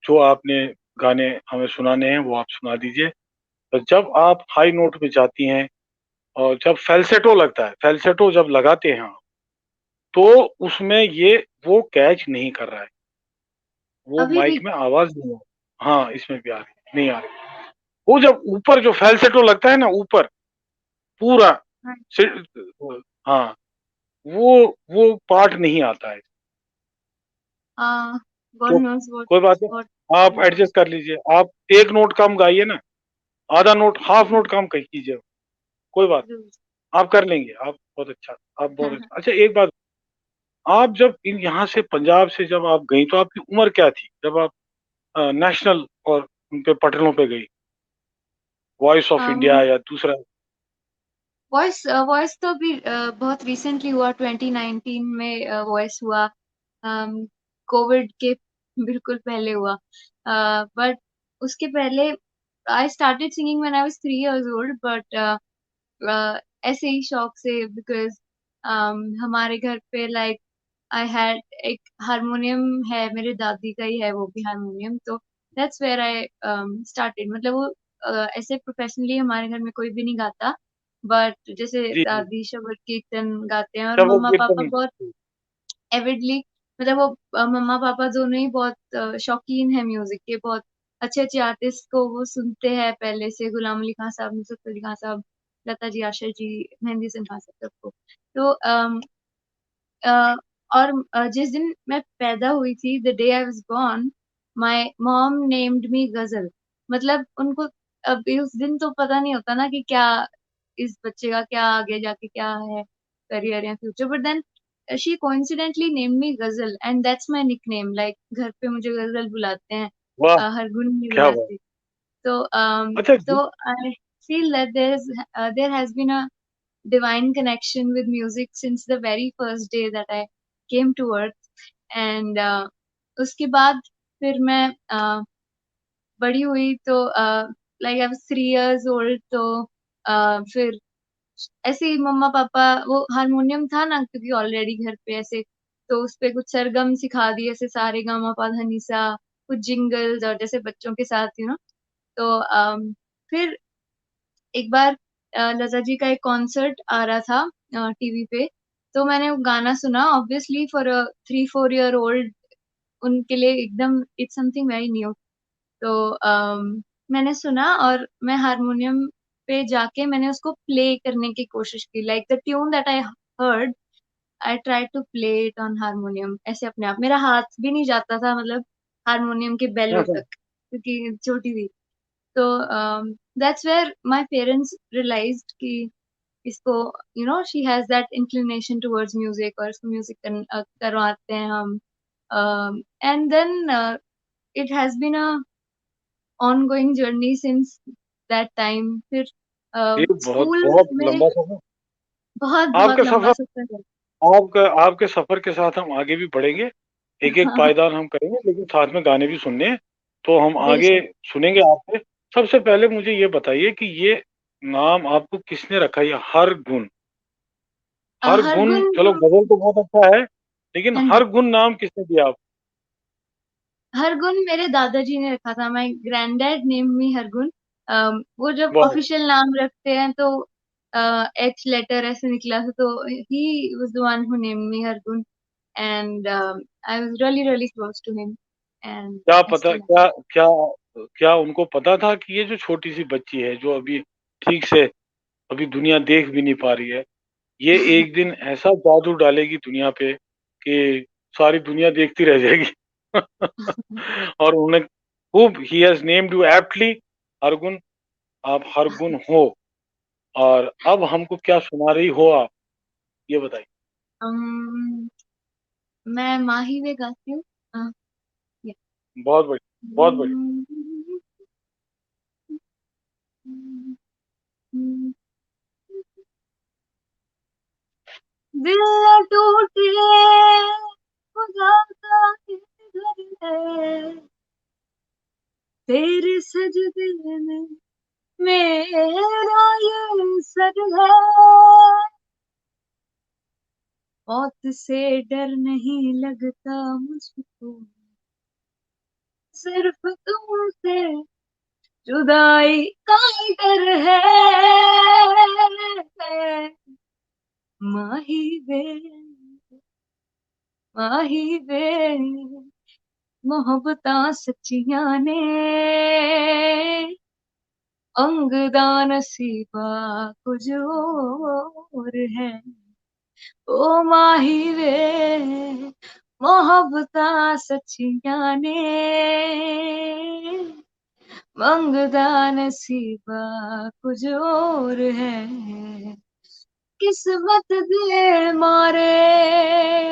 जो आपने गाने हमें सुनाने हैं वो आप सुना दीजिए। तो जब आप हाई नोट पे जाती हैं और जब फेल्सेटो लगता है, फेल्सेटो जब लगाते हैं आप, तो उसमें ये वो कैच नहीं कर रहा है, वो अभी माइक भी में आवाज नहीं है। हाँ, इसमें भी आ रही नहीं आ रही। वो जब ऊपर जो फेल्सेटो लगता है ना ऊपर पूरा हाँ, वो पार्ट नहीं आता है। God तो knows what कोई बात नहीं, what आप एडजस्ट कर लीजिए। आप एक नोट कम गाइए ना, आधा नोट, हाफ नोट कम कीजिए। कोई बात, आप कर लेंगे। आप बहुत अच्छा, आप बहुत अच्छा। अच्छा, एक बात, आप जब इन यहाँ से पंजाब से जब आप गई तो आपकी उम्र क्या थी जब आप नेशनल और उनके पटलों पे गई, वॉइस ऑफ इंडिया um या दूसरा? वॉइस वॉइस तो अभी बहुत रिसेंटली हुआ, 2019 में वॉइस हुआ, कोविड के बिल्कुल पहले हुआ, बट उसके पहले I started singing when I was 3 years old, but ऐसे ही शौक से, बिकॉज हमारे घर पे लाइक आई हैड एक हारमोनियम है, मेरे दादी का ही है वो भी हारमोनियम, तो दैट्स वेयर आई स्टार्टेड। मतलब वो ऐसे प्रोफेशनली हमारे घर में कोई भी नहीं गाता, बट जैसे जी जी। दादी शबद कीर्तन गाते हैं, और शबद मम्मा पापा कीर्तन। बहुत एविडली, मतलब वो मम्मा पापा दोनों ही बहुत शौकीन है म्यूजिक के, बहुत अच्छे अच्छे आर्टिस्ट को वो सुनते हैं पहले से, गुलाम अली खान साहब, नुसरत अली खान साहब, लता जी, आशा जी, मेहंदी हसन खान साहब, सबको। तो अ, और जिस दिन मैं पैदा हुई थी, the day I was born, my mom named me Ghazal. मतलब उनको अभी उस दिन तो पता नहीं होता ना कि क्या इस बच्चे का क्या आगे जाके क्या है करियर या future, but then she coincidentally named me Ghazal, and that's my nickname. Like घर पे मुझे गजल बुलाते हैं, वाह, हरगुन की क्या वजह बात। से। तो अच्छा तो I feel that there has been a divine connection with music since the very first day that I came to earth, and उसके बाद फिर मैं बड़ी हुई, तो like I was 3 years old, तो फिर ऐसे ही मम्मा पापा, वो हारमोनियम था ना क्योंकि ऑलरेडी घर पे ऐसे, तो उस पे कुछ सरगम सिखा दिए, ऐसे सारे गामा पा धा नी सा, कुछ जिंगल्स, और जैसे बच्चों के साथ तो फिर एक बार लता जी का एक कॉन्सर्ट आ रहा था टीवी पे, तो मैंने वो गाना सुना, obviously for a 3-4 year old उनके लिए एकदम इट्स समथिंग वेरी न्यू। तो मैंने सुना, और मैं हारमोनियम पे जाके मैंने उसको प्ले करने की कोशिश की, like the tune that I heard, I try to play it on harmonium, ऐसे अपने आप, मेरा हाथ भी नहीं जाता था मतलब हारमोनियम के बेलो अच्छा। तक, क्योंकि छोटी थी। तो that's where my parents realised कि इसको, she has that inclination towards music, और इसको म्यूजिक करवाते हैं हम, and then it has been a ongoing journey since that time. फिर ये बहुत स्कूल बहुत में लंबा सफर। बहुत बहुत आपका लंबा सफर, सफर है। आपके सफर के साथ हम आगे भी बढ़ेंगे। एक एक पायदान हम करेंगे, लेकिन साथ में गाने भी सुनने हैं, तो हम आगे बेशक। सुनेंगे आपसे। सबसे पहले मुझे ये बताइए कि ये नाम आपको किसने रखा, ये हर गुण? हर हर गुण, गुण चलो गजल तो बहुत अच्छा है, लेकिन हाँ हर जी, गुण नाम किसने दिया आप? हरगुन मेरे दादाजी ने रखा था, माय ग्रैंडडैड नेम मी हरगुन। वो जब वाह, ऑफिशियल नाम रखते हैं तो एच लेटर ऐसे निकला था, तो he was the one who name me Hargun, and I was really really close to him, एंड क्या आई पता, स्टिल क्या क्या क्या उनको पता था कि ये जो छोटी सी बच्ची है, जो अभी ठीक से अभी दुनिया देख भी नहीं पा रही है, ये एक दिन ऐसा जादू डालेगी दुनिया पे कि सारी दुनिया देखती रह जाएगी। और उन्हें खूब, he has named you aptly, Hargun. आप हरगुन हो। और अब हमको क्या सुना रही हो आप, ये बताइए। um, मैं माही वे गाती हूँ। हाँ, yeah. बहुत बढ़िया, बहुत बढ़िया। दिल न टूटे, खुदा का ये घर है, तेरे सजदे में मेरा ये सर है, मौत से डर नहीं लगता मुझको, सिर्फ तुमसे जुदाई का डर है, माही वे, माही वे, मोहब्बतां सच्चियां ने अंग दा नसीबा कुछ और है, ओ माही वे, मोहब्बतां सच्चियां ने मंगदा नसीबा कुछ और है, किस्मत दे मारे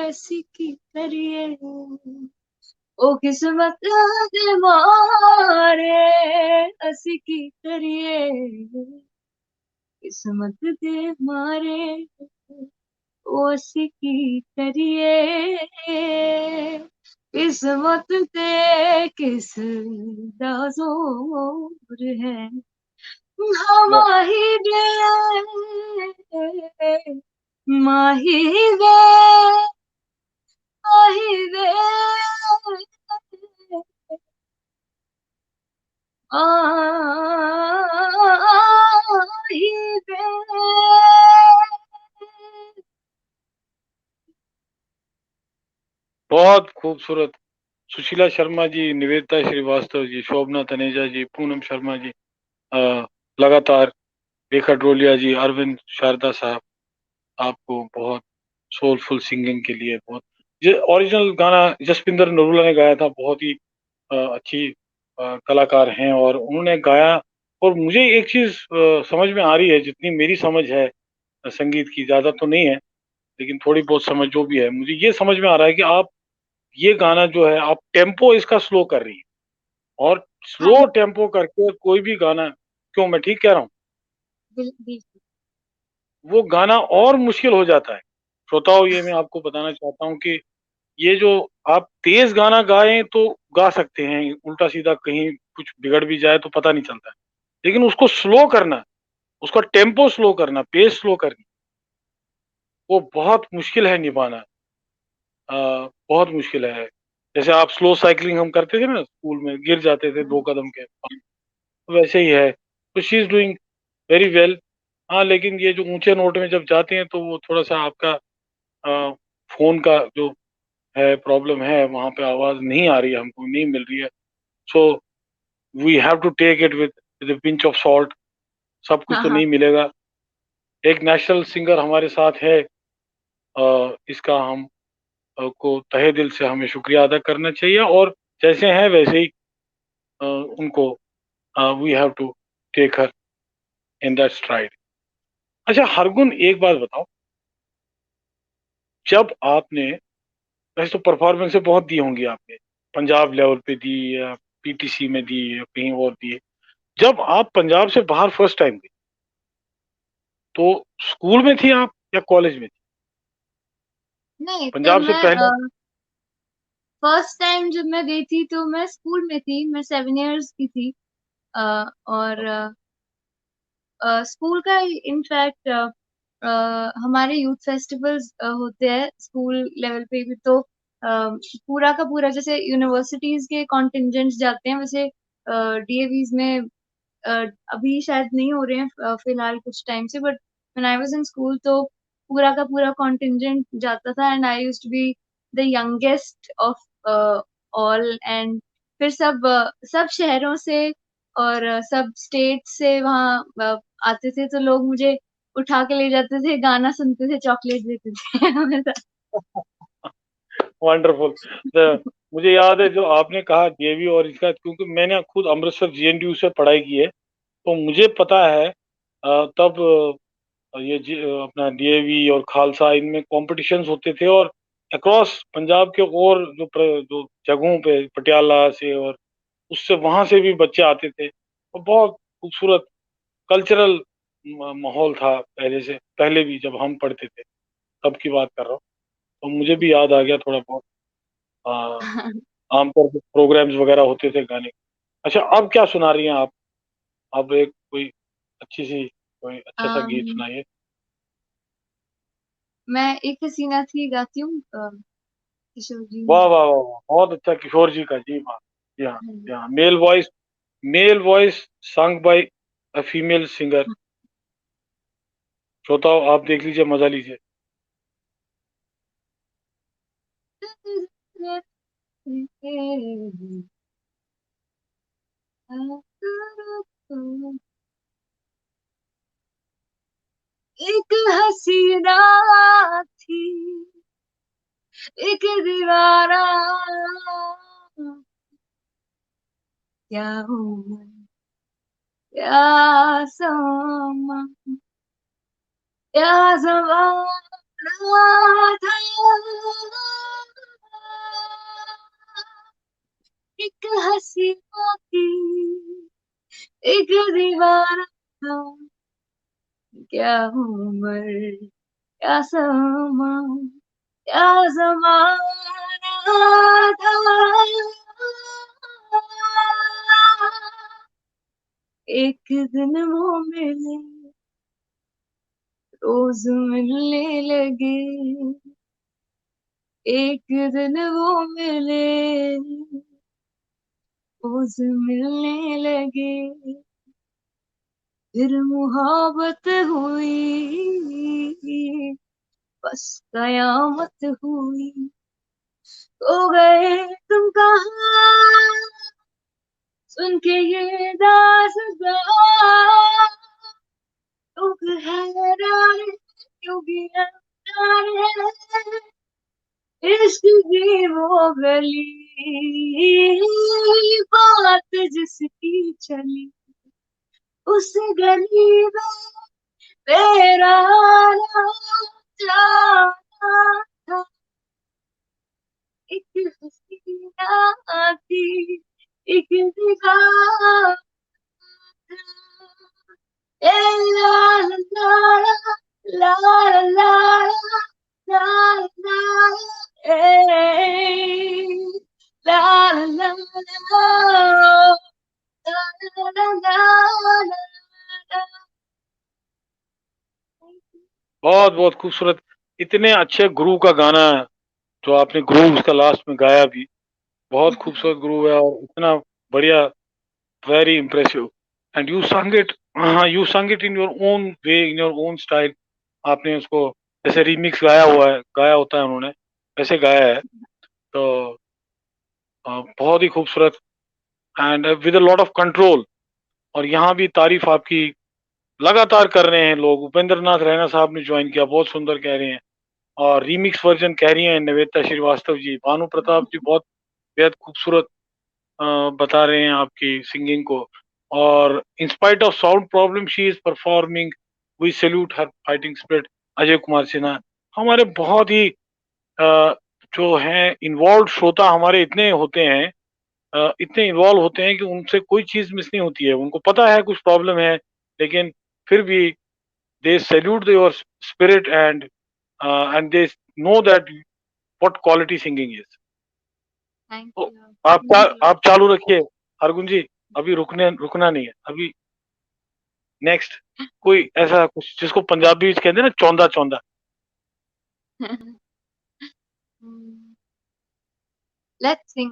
असी की करिए, ओ किस्मत दे मारे असी की करिए, किस्मत दे मारे ओसी की करिए, किस्मत दे किस दा जोर है, वाह, माही वे, माही वे, माही वे, माही वे। बहुत खूबसूरत। सुशीला शर्मा जी, निवेदिता श्रीवास्तव जी, शोभना तनेजा जी, पूनम शर्मा जी, लगातार रेखा ड्रोलिया जी, अरविंद शारदा साहब, आपको बहुत सोलफुल सिंगिंग के लिए बहुत। ये ओरिजिनल गाना जसपिंदर नरूला ने गाया था, बहुत ही अच्छी कलाकार हैं और उन्होंने गाया। और मुझे एक चीज समझ में आ रही है, जितनी मेरी समझ है संगीत की, ज्यादा तो नहीं है लेकिन थोड़ी बहुत समझ जो भी है, मुझे ये समझ में आ रहा है कि आप ये गाना जो है आप टेम्पो इसका स्लो कर रही है, और हाँ, स्लो टेम्पो करके कोई भी गाना, क्यों मैं ठीक कह रहा हूँ, बिल्कुल। वो गाना और मुश्किल हो जाता है। श्रोताओं, ये मैं आपको बताना चाहता हूँ कि ये जो आप तेज गाना गाएं तो गा सकते हैं, उल्टा सीधा कहीं कुछ बिगड़ भी जाए तो पता नहीं चलता है, लेकिन उसको स्लो करना, उसका टेम्पो स्लो करना, पेस स्लो करना, वो बहुत मुश्किल है निभाना। बहुत मुश्किल है। जैसे आप स्लो साइकिलिंग हम करते थे ना स्कूल में, गिर जाते थे 2 कदम के, वैसे ही है। तो she is doing very well. हाँ, लेकिन ये जो ऊंचे नोट में जब जाते हैं तो वो थोड़ा सा आपका फोन का जो है प्रॉब्लम है, वहां पे आवाज नहीं आ रही है, हमको नहीं मिल रही है। So we have to take it with pinch of salt. सब कुछ हाँ, तो हाँ। नहीं मिलेगा। एक नेशनल सिंगर हमारे साथ है, इसका हम को तहे दिल से हमें शुक्रिया अदा करना चाहिए, और जैसे हैं वैसे ही उनको we have to take her in that stride. अच्छा हरगुन, एक बात बताओ, जब आपने, वैसे तो परफॉर्मेंस बहुत दी होंगी आपने, पंजाब लेवल पे दी या पीटीसी में दी या कहीं और दी, जब आप पंजाब से बाहर फर्स्ट टाइम गए तो स्कूल में थी आप या कॉलेज में थी? नहीं, तब पंजाब से मैं पहले? फर्स्ट टाइम जब मैं गई थी तो मैं स्कूल में थी, मैं 7 इयर्स की थी। और स्कूल का इनफैक्ट हमारे यूथ फेस्टिवल्स होते हैं स्कूल लेवल पे भी, तो पूरा का पूरा जैसे यूनिवर्सिटीज के कॉन्टिजेंट्स जाते हैं, वैसे डीएवीज में अभी शायद नहीं हो रहे हैं फिलहाल कुछ टाइम से, but when I was in school तो पूरा का पूरा कॉन्टिजेंट जाता था, and I used to be the youngest of all. एंड फिर सब शहरों से और सब स्टेट से वहाँ आते थे, तो लोग मुझे उठा के ले जाते थे, गाना सुनते थे, चॉकलेट देते थे हमेशा। वंडरफुल। मुझे याद है जो आपने कहा जेवी और इसका, क्योंकि मैंने खुद अमृतसर जेएनयू से पढ़ाई की है, तो मुझे पता है तब अपना डीएवी और खालसा, इनमें कॉम्पिटिशन्स होते थे, और अक्रॉस पंजाब के और जो जगहों पे, पटियाला से और उससे वहां से भी बच्चे आते थे, और बहुत खूबसूरत कल्चरल माहौल था पहले से, पहले भी जब हम पढ़ते थे तब की बात कर रहा हूँ। तो मुझे भी याद आ गया थोड़ा बहुत। आमतौर पर प्रोग्राम्स वगैरह होते थे गाने। अच्छा, अब क्या सुना रही हैं आप? अब एक कोई अच्छी सी, कोई अच्छा सा गीत um, सुनाइए। मैं एक हसीना थी गाती हूँ, किशोर जी ने वाह जो। वाह वाह वाह, बहुत अच्छा, किशोर जी का, जी हाँ। जी हाँ। हाँ जी। जी हाँ, male voice, male voice song by a female singer. श्रोताओ आप देख लीजिए, मजा लीजिए। एक हसीना थी, एक दीवारा, क्या हूँ मैं, क्या समा, क्या जमाना था, एक हसीना थी, एक दीवारा था, क्या उम्र, क्या समा, क्या जमाना था। एक दिन वो मिले, रोज मिलने लगे। एक दिन वो मिले, रोज मिलने लगे। फिर मुहब्बत हुई, बस कयामत हुई। तो गए तुम कहाँ, सुन के ये दास्तां। लोग हैरान, क्यों भी हैरान है। इश्क की वो गली, बात जिसकी चली, उस गली में तेरा आना जाना था। एक हसीना थी, एक निगाह था। ए ला ला ला ला ला ला ला ए ला ला ला ला ला ला ला। बहुत बहुत खूबसूरत। इतने अच्छे गुरु का गाना है जो आपने गुरु उसका लास्ट में गाया भी। बहुत खूबसूरत गुरु है और इतना बढ़िया, very impressive. And you sung it, हाँ you sung it in your own way, in your own style. आपने उसको जैसे रीमिक्स गाया हुआ है, गाया होता है उन्होंने, वैसे गाया है। तो बहुत ही खूबसूरत and with a lot of control. और यहाँ भी तारीफ आपकी लगातार कर रहे हैं लोग। उपेंद्र नाथ रैना साहब ने ज्वाइन किया, बहुत सुंदर कह रहे हैं। और रीमिक्स वर्जन कह रही हैं निवेदिता श्रीवास्तव जी। भानु प्रताप जी बहुत बेहद खूबसूरत बता रहे हैं आपकी सिंगिंग को। और inspite of sound problem she is performing, we salute her fighting spirit. Ajay Kumar Sinha. हमारे बहुत ही जो हैं इन्वॉल्व श्रोता हमारे इतने होते हैं, इतने इन्वॉल्व होते हैं कि उनसे कोई चीज मिस नहीं होती है। उनको पता है कुछ प्रॉब्लम है, लेकिन फिर भी they salute your spirit and they know that what quality singing is. Thank तो यू, मीन्स अ आप चालू रखिए हरगुन जी। अभी रुकना नहीं है अभी। नेक्स्ट कोई ऐसा कुछ जिसको पंजाबी में कहते हैं ना, चौंदा चौंदा। लॉट। लेट्स सिंग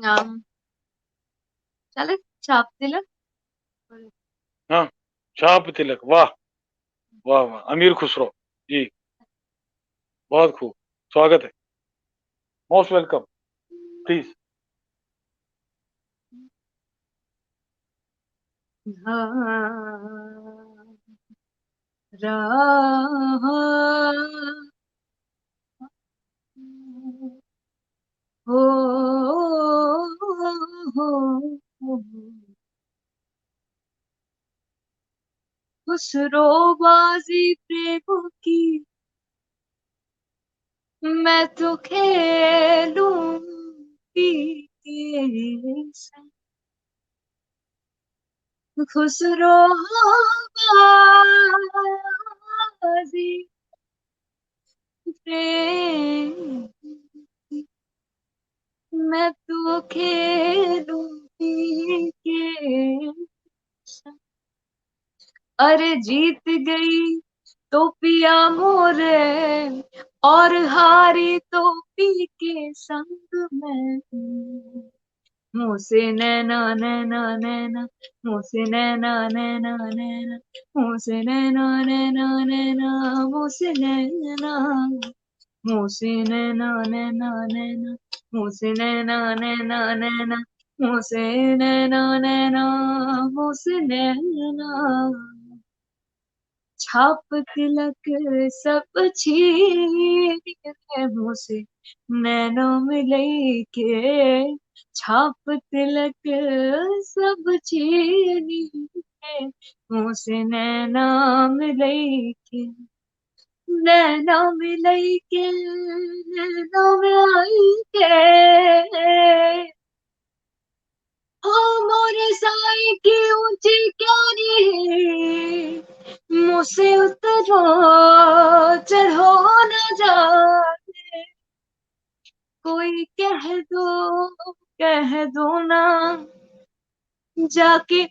चले, छाप तिलक। हाँ, छाप तिलक, वाह वाह वाह, अमीर खुसरो जी। बहुत खूब, स्वागत है, मोस्ट वेलकम, प्लीज। हाँ, राह हो, हो, खुसरोबाजी प्रेम की मैं तो खेलूंगी के संग। खुसरोबाजी प्रेम की मैं तो खेलूंगी के संग। अरे जीत गई तो पिया मोरे, और हारी तो पी के संग में। मुँह से नैना नैना नैना, मुँह से नैना नैना नैना, मुँह से नैना नैना नैना, मुँह से नैना, मुँह से नैना नैना नैना, मुँह से नैना नैना नैना, मुँह से नैना नैना, मुँह से नैना। छाप तिलक सब छीन के मुँह से नैनो मिलई के। छाप तिलक सब छीन के मुँह से नैना मिलई के। नैना मिलई के, नैना मिलई के, हो मोरे साईं की ऊंची क्यारी, मुझसे उतरो चढ़ो न जाने, कोई कह दो ना जाके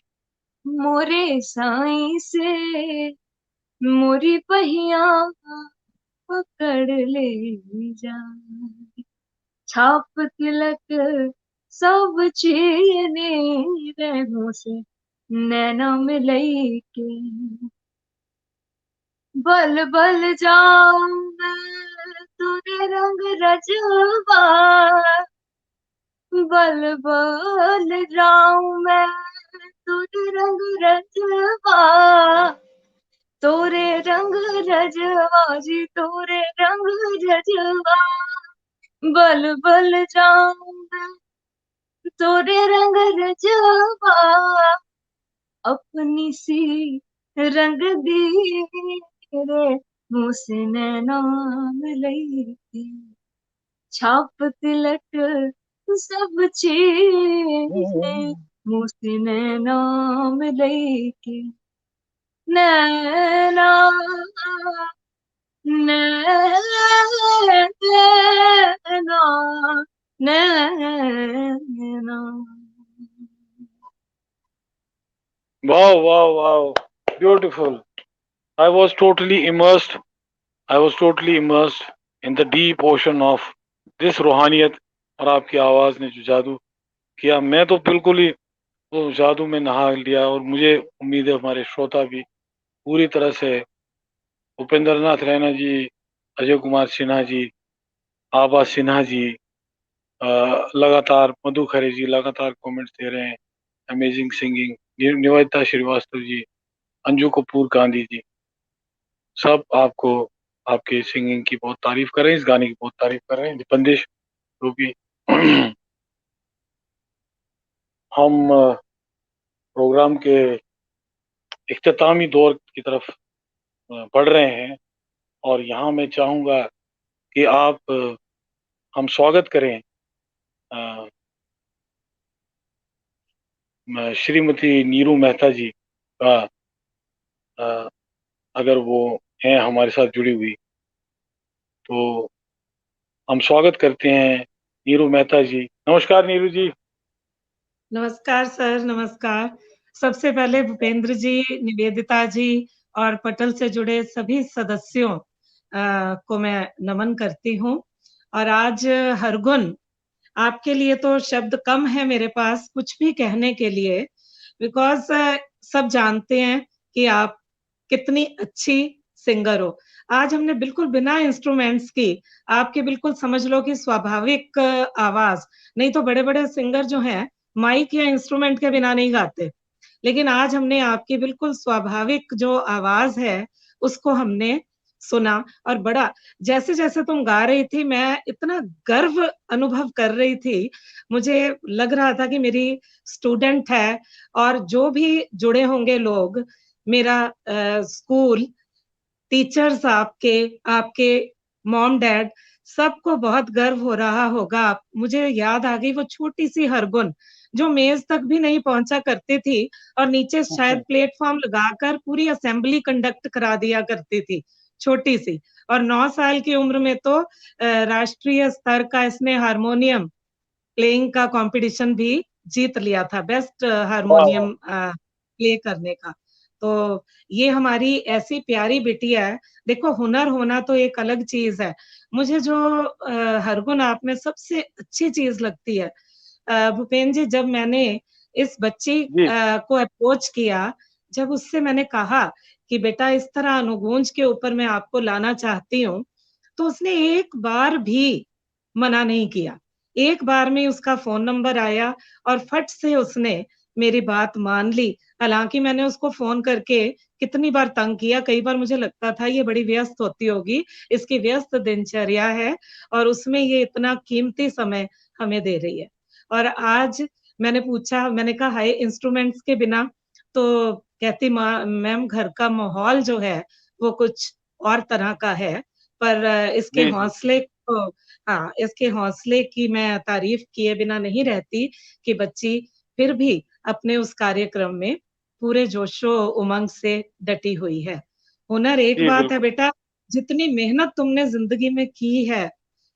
मोरे साईं से, मोरी पहिया पकड़ ले जा, छाप तिलक सब चीने रहूं से नैना मिलई के, बल बल जाऊं मैं तुरे रंग रजवा, बल बल जाऊं मैं तुरे रंग रजवा, तोरे रंग रजवा जी तोरे रंग रजवा, बल बल जाऊं मैं तोरे रंग रजवा, अपनी सी रंग दी रे मुँह से नैना मिलई के, छाप तिलक सब चीज़े मुँह से नैना मिलई के, नैना नैना नैना। Wow, wow, wow. Beautiful. I was totally immersed. I was totally immersed in the deep ocean of this रूहानियत, और आपकी आवाज ने जो जादू किया, मैं तो बिल्कुल ही वो जादू में नहा लिया। और मुझे उम्मीद है हमारे श्रोता भी पूरी तरह से उपेंद्र नाथ रैना जी, अजय कुमार सिन्हा जी, आभा सिन्हा जी, लगातार मधु खरे जी लगातार कमेंट्स दे रहे हैं, अमेजिंग सिंगिंग, निवेदिता श्रीवास्तव जी, अंजू कपूर गांधी जी, सब आपको आपके सिंगिंग की बहुत तारीफ कर रहे हैं, इस गाने की बहुत तारीफ कर रहे हैं। दीपंदेश रूपी हम प्रोग्राम के इख्तितामी दौर की तरफ बढ़ रहे हैं, और यहाँ मैं चाहूँगा कि आप हम स्वागत करें श्रीमती नीरू मेहता जी का, अगर वो हैं हमारे साथ जुड़ी हुई, तो हम स्वागत करते हैं नीरू मेहता जी। नमस्कार नीरू जी। नमस्कार सर, नमस्कार। सबसे पहले भूपेंद्र जी, निवेदिता जी और पटल से जुड़े सभी सदस्यों को मैं नमन करती हूँ। और आज हरगुन, आपके लिए तो शब्द कम है मेरे पास कुछ भी कहने के लिए, बिकॉज सब जानते हैं कि आप कितनी अच्छी सिंगर हो। आज हमने बिल्कुल बिना इंस्ट्रूमेंट्स की, आपके बिल्कुल समझ लो कि स्वाभाविक आवाज, नहीं तो बड़े-बड़े सिंगर जो हैं माइक या इंस्ट्रूमेंट के बिना नहीं गाते, लेकिन आज हमने आपकी बिल्कुल स्वाभाविक जो आवाज है उसको हमने सुना। और बड़ा जैसे-जैसे तुम गा रही थी, मैं इतना गर्व अनुभव कर रही थी, मुझे लग रहा था कि मेरी स्टूडेंट है। और जो भी जुड़े होंगे लोग, मेरा स्कूल, टीचर्स आपके, आपके मॉम डैड, सबको बहुत गर्व हो रहा होगा। मुझे याद आ गई वो छोटी-सी हरगुन, जो मेज़ तक भी नहीं पहुँचा करती थी और नीचे शायद प्लेटफ़ॉर्म लगाकर पूरी असेंबली कंडक्ट करा दिया करती थी, छोटी-सी। और 9 साल की उम्र में तो राष्ट्रीय स्तर का इसने हारमोनियम प्लेइंग का कॉम्पिटिशन भी जीत लिया था, बेस्ट हारमोनियम प्ले करने का। तो ये हमारी ऐसी प्यारी बिटिया है। देखो, हुनर होना तो एक अलग चीज़ है। मुझे जो हरगुन आप में सबसे अच्छी चीज़ लगती है, भूपेन जी, जब मैंने इस बच्ची जी को अप्रोच किया, जब उससे मैंने कहा कि बेटा इस तरह अनुगूंज के ऊपर मैं आपको लाना चाहती हूँ, तो उसने एक बार भी मना नहीं किया। एक बार में उसका फ़ोन नंबर आया और फट से उसने मेरी बात मान ली। हालाँकि मैंने उसको फ़ोन करके कितनी बार तंग किया, कई बार मुझे लगता था ये बड़ी व्यस्त होती होगी, इसकी व्यस्त दिनचर्या है और उसमें ये इतना कीमती समय हमें दे रही है। और आज मैंने पूछा, मैंने कहा हाय इंस्ट्रूमेंट्स के बिना, तो कहती मैम घर का माहौल जो है वो कुछ और तरह का है, पर इसके जी जी। हौसले को, हाँ, इसके हौसले की मैं तारीफ़ किए बिना नहीं रहती कि बच्ची फिर भी अपने उस कार्यक्रम में पूरे जोशो उमंग से डटी हुई है। हुनर एक जी बात है बिल्कुल। बेटा, जितनी मेहनत तुमने जिंदगी में की है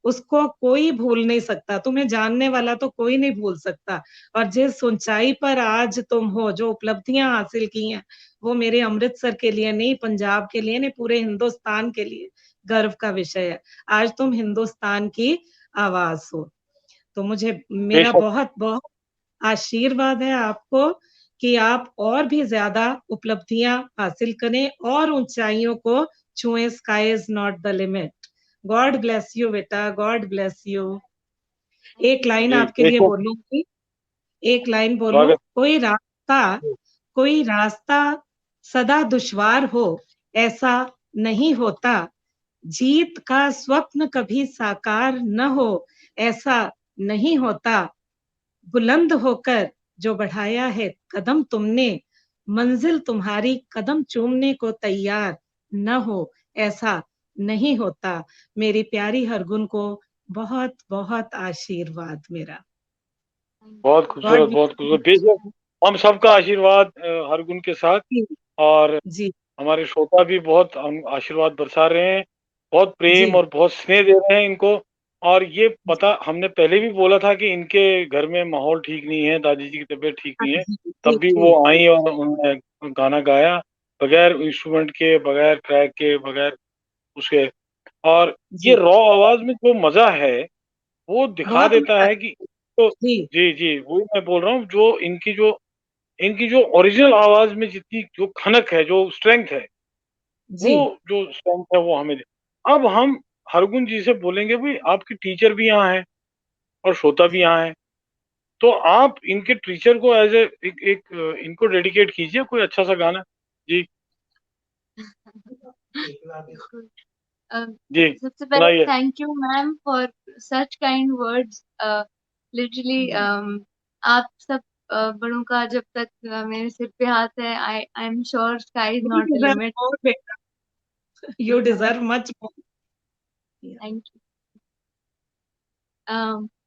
उसको कोई भूल नहीं सकता, तुम्हें जानने वाला तो कोई नहीं भूल सकता। और जिस ऊंचाई पर आज तुम हो, जो उपलब्धियां हासिल की हैं, वो मेरे अमृतसर के लिए नहीं, पंजाब के लिए नहीं, पूरे हिंदुस्तान के लिए गर्व का विषय है। आज तुम हिंदुस्तान की आवाज हो। तो मुझे मेरा बेशक। बहुत बहुत आशीर्वाद है आपको कि आप और भी ज्यादा उपलब्धियां हासिल करें और ऊंचाइयों को छुएं। Sky is not the limit. God bless you बेटा, गॉड ब्लेस यू। एक लाइन जी आपके लिए बेशक। बोलूंगी, एक लाइन बोलूं। स्वागत। कोई रास्ता सदा दुश्वार हो, ऐसा नहीं होता। जीत का स्वप्न कभी साकार न हो, ऐसा नहीं होता। बुलंद होकर जो बढ़ाया है कदम तुमने, मंजिल तुम्हारी कदम चूमने को तैयार न हो, ऐसा नहीं होता। मेरी प्यारी हरगुन को बहुत बहुत आशीर्वाद मेरा। बहुत गॉड खूबसूरत, बहुत खूबसूरत। बेशक ब्लेस हम सबका आशीर्वाद हर गुण के साथ। यू। और जी हमारे श्रोता भी बहुत हम आशीर्वाद बरसा रहे हैं, बहुत जी प्रेम और बहुत स्नेह दे रहे हैं इनको। और ये पता हमने पहले भी बोला था कि इनके घर में माहौल ठीक नहीं है, दादी जी की तबीयत ठीक नहीं है, जी तब ठीक भी वो ठीक। आई और उन्होंने गाना गाया, बगैर इंस्ट्रूमेंट के, बगैर ट्रैक के, बगैर उसके। और ये जी रॉ आवाज में जो मजा है वो दिखा बहुत देता मजा है कि तो। जी जी जी, वही मैं बोल रहा हूँ, जो इनकी जो ओरिजिनल आवाज में जितनी जो खनक है, जो स्ट्रेंथ है, वो जी जो स्ट्रेंथ है वो हमें दे। अब हम हरगुन जी से बोलेंगे, भाई आपकी टीचर भी यहाँ है और श्रोता भी यहाँ है, तो आप इनके टीचर को एज ए इनको डेडिकेट कीजिए कोई अच्छा सा गाना। जी बिल्कुल। अ, जी सबसे पहले सुनाइए। Thank you ma'am for such kind words. Literally आप सब बड़ों का जब तक मेरे सिर पे हाथ है, I am sure sky is you not the deserve limit. More बेटा, you deserve much more. Thank you.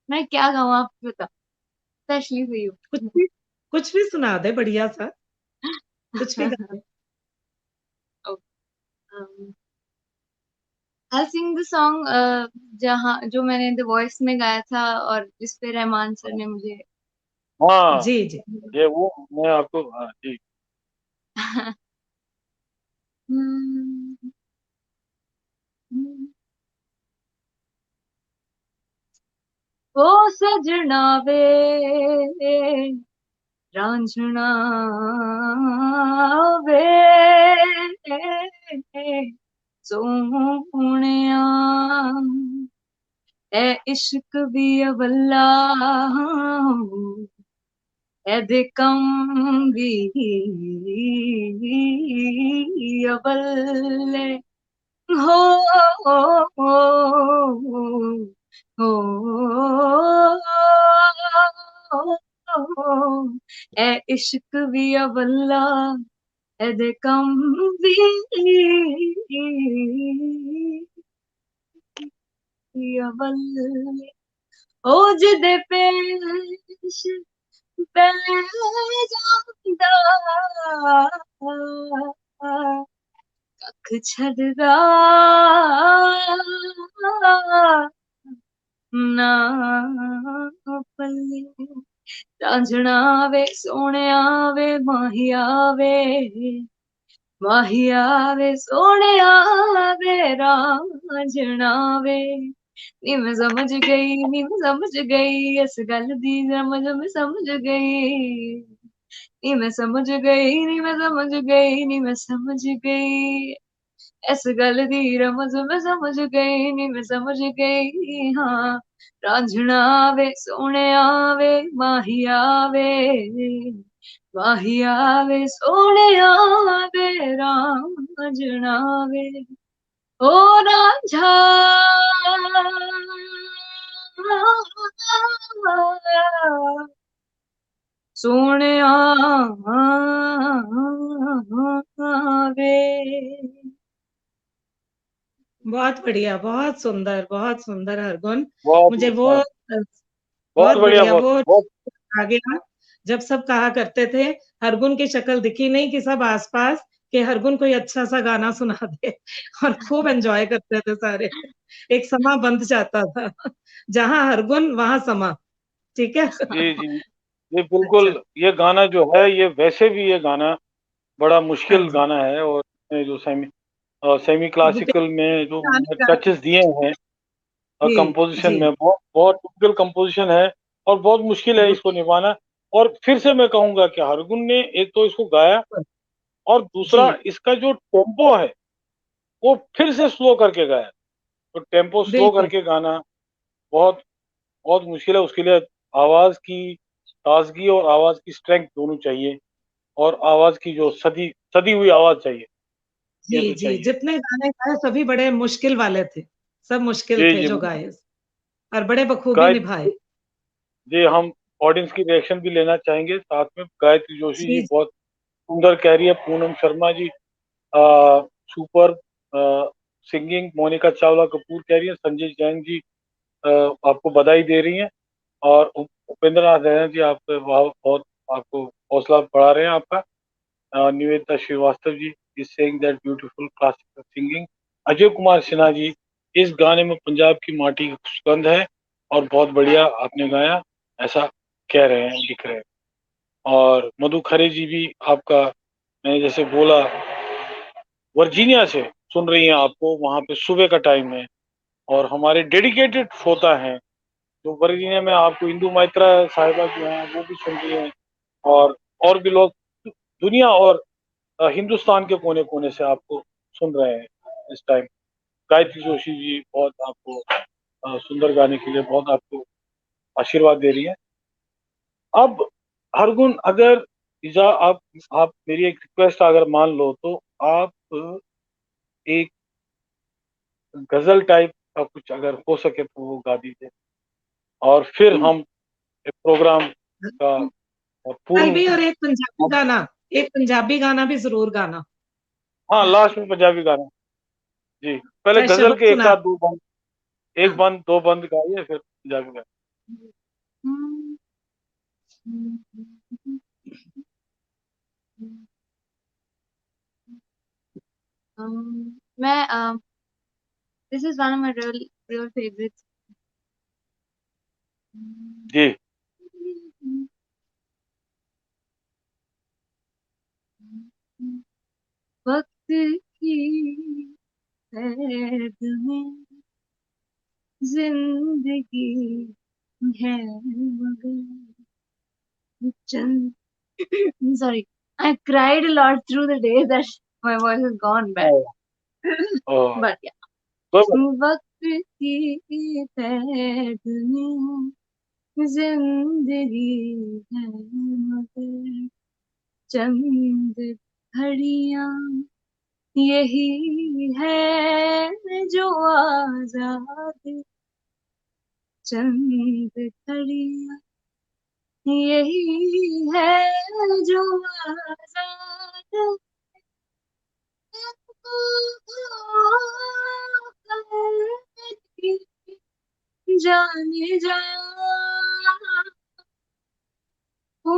मैं क्या गाऊँ आप बताओ, स्पेशली फॉर यू। कुछ भी, कुछ भी सुना दे बढ़िया सा, कुछ भी गा दे। आई सिंग द सॉन्ग जहाँ जो मैंने द वॉइस में गाया था और जिस पे रहमान सर ने मुझे हाँ, जी जी ये वो मैं आपको, हाँ जी। हम्म, ओ सजना वे रांझना वे सोहणिया ए इश्क भी अवल्ला एदे कम भी अवल्ले हो हो ए इश्क भी अवल्ला एदे कम भी अवल्ले ओ जिदे पेश पै जांदा कख छड़दा ना पल्ले रांझना वे सोहणिया वे माहिया वे माहिया वे सोहणिया वे रांझना वे नी मैं समझ गई नी मैं समझ गई इस गल दी समझ मैं समझ गई नी मैं समझ गई नी मैं समझ गई नी मैं समझ गई इस गल दी रमज मैं समझ गई नी मैं समझ गई हाँ रांझना वे सोहणिया वे माहिया वे माहिया वे सोहणिया वे रांझना वे ओ रांझा सोहणिया वे। बहुत सुंदर हरगुन। बहुत मुझे वो बहुत बहुत बढ़िया, बढ़िया बहुत वो बहुत। आ गया जब सब कहा करते थे हरगुन की शक्ल दिखी नहीं कि सब आसपास कि हरगुन कोई अच्छा सा गाना सुना दे और खूब एंजॉय करते थे सारे। एक समा बंध जाता था, जहाँ हरगुन वहाँ समा। ठीक है। जी जी, ये अच्छा। बिल्कुल, ये गाना जो है ये वैसे भी ये गाना बड़ा हाँ मुश्किल जी। गाना है, और इसमें जो सेमी भूपेंद्र क्लासिकल में जो गाने गाए। टचेस दिए हैं जी कंपोजिशन जी में, बहुत बहुत टिपिकल कंपोजिशन है और बहुत मुश्किल है इसको निभाना। और फिर से मैं कहूंगा कि हरगुन ने एक तो इसको गाया, बिल्कुल। और जी दूसरा इसका जो टेम्पो है वो फिर से स्लो करके गाया। तो टेम्पो स्लो बिल्कुल करके गाना बहुत बहुत मुश्किल है, उसके लिए आवाज की ताजगी और आवाज की स्ट्रेंथ दोनों चाहिए, और आवाज की जो सदी सदी हुई आवाज चाहिए, जी ये तो जी, चाहिए। जितने गाने गाए सभी बड़े मुश्किल वाले थे, सब मुश्किल जी थे जी, जो गाए और बड़े बखूबी गायत्री निभाए। जी, हम ऑडियंस की रिएक्शन भी लेना चाहेंगे साथ में। गायत्री जोशी जी जी बहुत सुंदर कह रही है, पूनम शर्मा जी सुपर सिंगिंग, मोनिका चावला कपूर कह रही है, संजय जैन जी आपको बधाई दे रही हैं, और उपेंद्र नाथ रैना जी आपके बहुत आपको हौसला बढ़ा रहे हैं आपका। Nivedita Srivastava ji is saying that beautiful classical singing. Ajay Kumar Sinha ji, इस गाने में पंजाब की माटी की सुगंध है और बहुत बढ़िया आपने गाया, ऐसा कह रहे हैं, लिख रहे हैं। और मधु खरे जी भी आपका, मैंने जैसे बोला, वर्जीनिया से सुन रही हैं आपको, वहां पे सुबह का टाइम है, और हमारे डेडिकेटेड श्रोता हैं जो वर्जीनिया में, आपको इंदु मैत्रा साहिबा जो हैं वो भी सुन रही हैं, और और भी लोग दुनिया और हिंदुस्तान के कोने कोने से आपको सुन रहे हैं इस टाइम। गायत्री जोशी जी बहुत आपको सुंदर गाने के लिए बहुत आपको आशीर्वाद दे रही है। अब हरगुन, अगर इजा आप मेरी एक रिक्वेस्ट अगर मान लो, तो आप एक गजल टाइप का कुछ अगर हो सके तो वो गा दीजिए, और फिर हम एक प्रोग्राम का कल पूर्ण। भी, और एक पंजाबी गाना भी जरूर गाना। हाँ, लास्ट में पंजाबी गाना। जी, पहले चाहे गजल शबद के एक सुना। आध दो बंद, एक हाँ। बंद दो बंद गाइए, फिर पंजाबी गाना। मैं this is one of my real favorites. जी वक्त की कैद में जिंदगी है मगर चंद sorry, I cried a lot through the day that my voice has gone bad. O, O, But yeah, कोई बात वक्त की कैद में जिंदगी है मगर चंद घड़ियां यही है जो आजाद, चंद घड़ियां यही है जो आजाद जाने जा रहो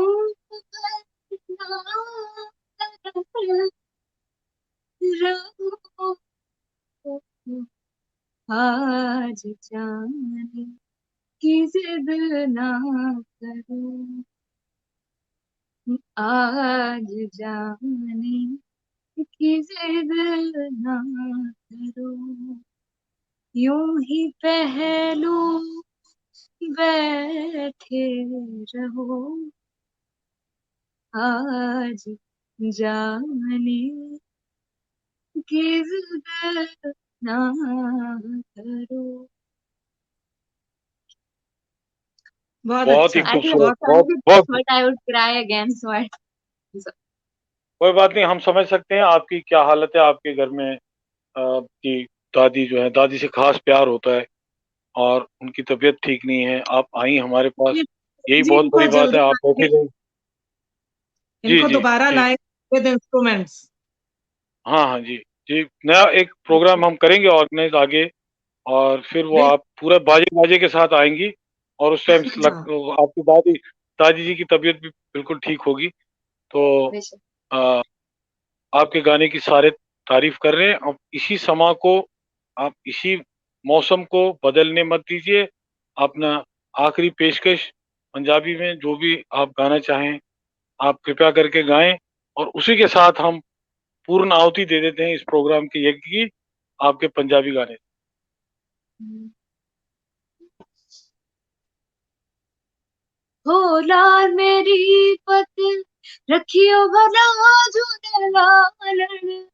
आज जाने की जिद ना करो, आज जाने की जिद ना करो, यूं ही पहलू बैठे रहो आज जाने की जिद ना करो। बहुत बहुत ही अच्छा। I think खूबसूरत, I बहुत did this, बहुत। but I would cry again. So I. So, कोई बात नहीं, हम समझ सकते हैं आपकी क्या हालत है। आपके घर में आपकी दादी जो है, दादी से खास प्यार होता है, और उनकी तबीयत ठीक नहीं है, आप आई हमारे पास, यही जी, बहुत इनको बड़ी बात है। जल्दी आप बैठे लाएंगे, रहिए। जी इनको जी दोबारा जी, लाए विद इंस्ट्रूमेंट्स। हाँ हाँ जी जी, नया एक प्रोग्राम हम करेंगे ऑर्गेनाइज आगे, और फिर वो बिल्कुल। आप पूरा बाजे बाजे के साथ आएंगी, और उस टाइम हाँ। आपकी दादी दादी जी की तबीयत भी बिल्कुल ठीक होगी। तो बेशक। आ, आपके गाने की सारे तारीफ कर रहे हैं। अब इसी समा को, आप इसी मौसम को बदलने मत दीजिए। अपना आखिरी पेशकश पंजाबी में जो भी आप गाना चाहें, आप कृपया करके गाएं, और उसी के साथ हम पूर्ण आहुति दे देते हैं इस प्रोग्राम के यज्ञ की, आपके पंजाबी गाने। हो लाल मेरी पत रखियो भला झूलेलाल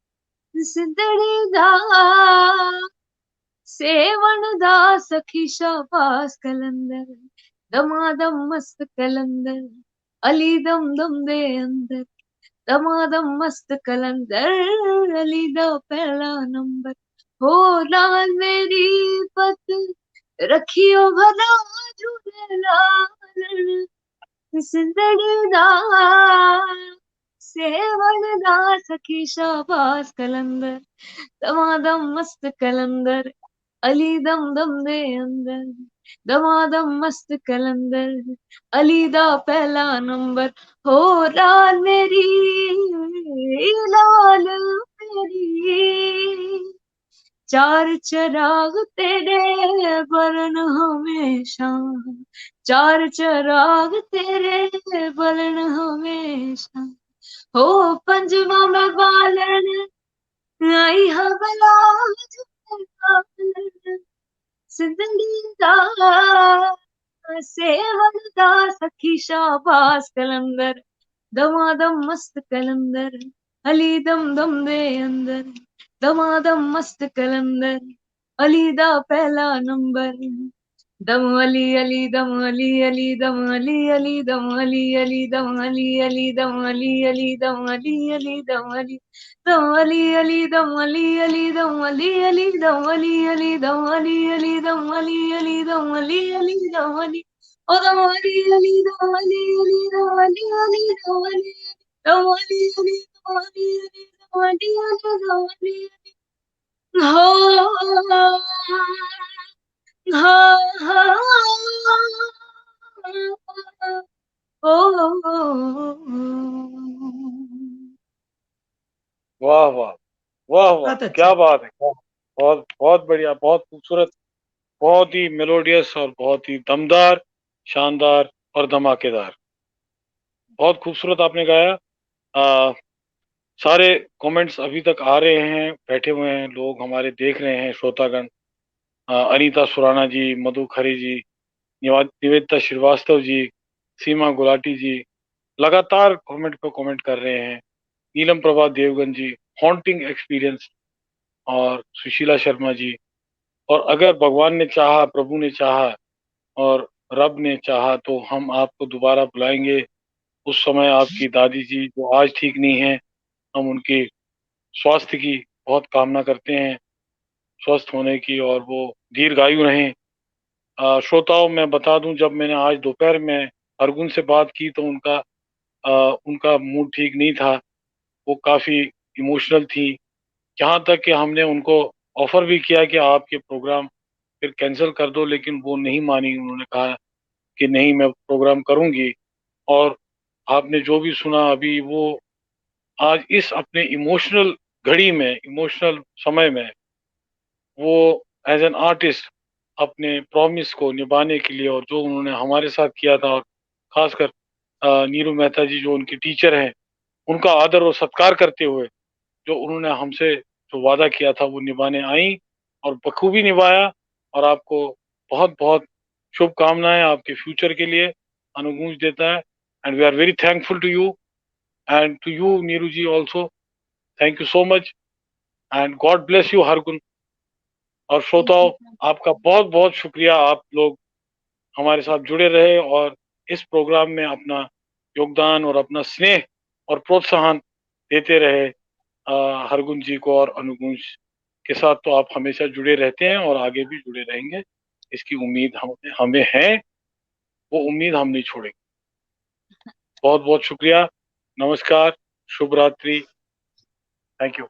सिंधड़ी दा सेवण दा सखी शाबाश कलंदर दमादम मस्त कलंदर अली दम दम दे अंदर दमादम मस्त कलंदर अली दा पहला नंबर। हो लाल मेरी पत रखियो भला झूलेलाल सिंधड़ी दा सेवण दा सखी शाबाश कलंदर दमादम मस्त कलंदर अली दम दम दे अंदर दमादम मस्त कलंदर अली दा पहला नंबर। हो लाल मेरी लाल मेरी चार चिराग तेरे बरन हमेशा चार चिराग तेरे बरन हमेशा। हो पंजवा में बालन आई हवला सिंधड़ी दा सेवण दा सखी शाबाश कलंदर दमादम मस्त कलंदर अली दम दम दे अंदर दमादम मस्त कलंदर अली दा पहला नंबर। दम अली अली दम अली अली दम अली अली दम अली अली दम अली अली दम अली अली दम अली अली दम अली दम अली अली दम अली अली दम अली अली दम अली अली दम अली अली दम अली अली दम अली अली दम अली ओ दम अली अली दम अली अली दम अली अली दम अली दम अली अली दम अली अली दम अली अली दम अली हो हाँ हाँ वाह वाह, वाह वाह, बहुत अच्छा। क्या बात है, बहुत बहुत बढ़िया, बहुत खूबसूरत, बहुत ही मेलोडियस और बहुत ही दमदार, शानदार और धमाकेदार। बहुत खूबसूरत आपने गाया। आ, सारे कमेंट्स अभी तक आ रहे हैं, बैठे हुए हैं लोग हमारे, देख रहे हैं श्रोतागण। अनीता सुराना जी, मधु खरे जी, निवेदिता श्रीवास्तव जी, सीमा गुलाटी जी लगातार कमेंट पे कमेंट कर रहे हैं। नीलम प्रभा देवगन जी, हॉन्टिंग एक्सपीरियंस, और सुशीला शर्मा जी। और अगर भगवान ने चाहा, प्रभु ने चाहा और रब ने चाहा तो हम आपको दोबारा बुलाएंगे। उस समय आपकी दादी जी जो आज ठीक नहीं है, हम उनके स्वास्थ्य की बहुत कामना करते हैं, स्वस्थ होने की, और वो दीर्घायु रहें। श्रोताओं, मैं बता दूं, जब मैंने आज दोपहर में अर्गुन से बात की तो उनका मूड ठीक नहीं था। वो काफी इमोशनल थी, यहाँ तक कि हमने उनको ऑफर भी किया कि आपके प्रोग्राम फिर कैंसिल कर दो, लेकिन वो नहीं मानी। उन्होंने कहा कि नहीं, मैं प्रोग्राम करूंगी। और आपने जो भी सुना अभी, वो आज इस अपने इमोशनल घड़ी में, इमोशनल समय में, वो एज एन आर्टिस्ट अपने प्रॉमिस को निभाने के लिए, और जो उन्होंने हमारे साथ किया था, और खासकर नीरू मेहता जी जो उनकी टीचर हैं, उनका आदर और सत्कार करते हुए जो उन्होंने हमसे जो वादा किया था वो निभाने आई, और बखूबी निभाया। और आपको बहुत बहुत शुभकामनाएं आपके फ्यूचर के लिए अनुगूंज देता है। And we are very thankful to you, and to you Neeru ji also. Thank you so much, and God bless you Hargun. और श्रोताओं, आपका बहुत बहुत शुक्रिया, आप लोग हमारे साथ जुड़े रहे और इस प्रोग्राम में अपना योगदान और अपना स्नेह और प्रोत्साहन देते रहे। हरगुन जी को और अनुगुंज के साथ तो आप हमेशा जुड़े रहते हैं और आगे भी जुड़े रहेंगे, इसकी उम्मीद हमें है। वो उम्मीद हम नहीं छोड़ेंगे। बहुत बहुत शुक्रिया, नमस्कार, शुभ रात्रि, थैंक यू।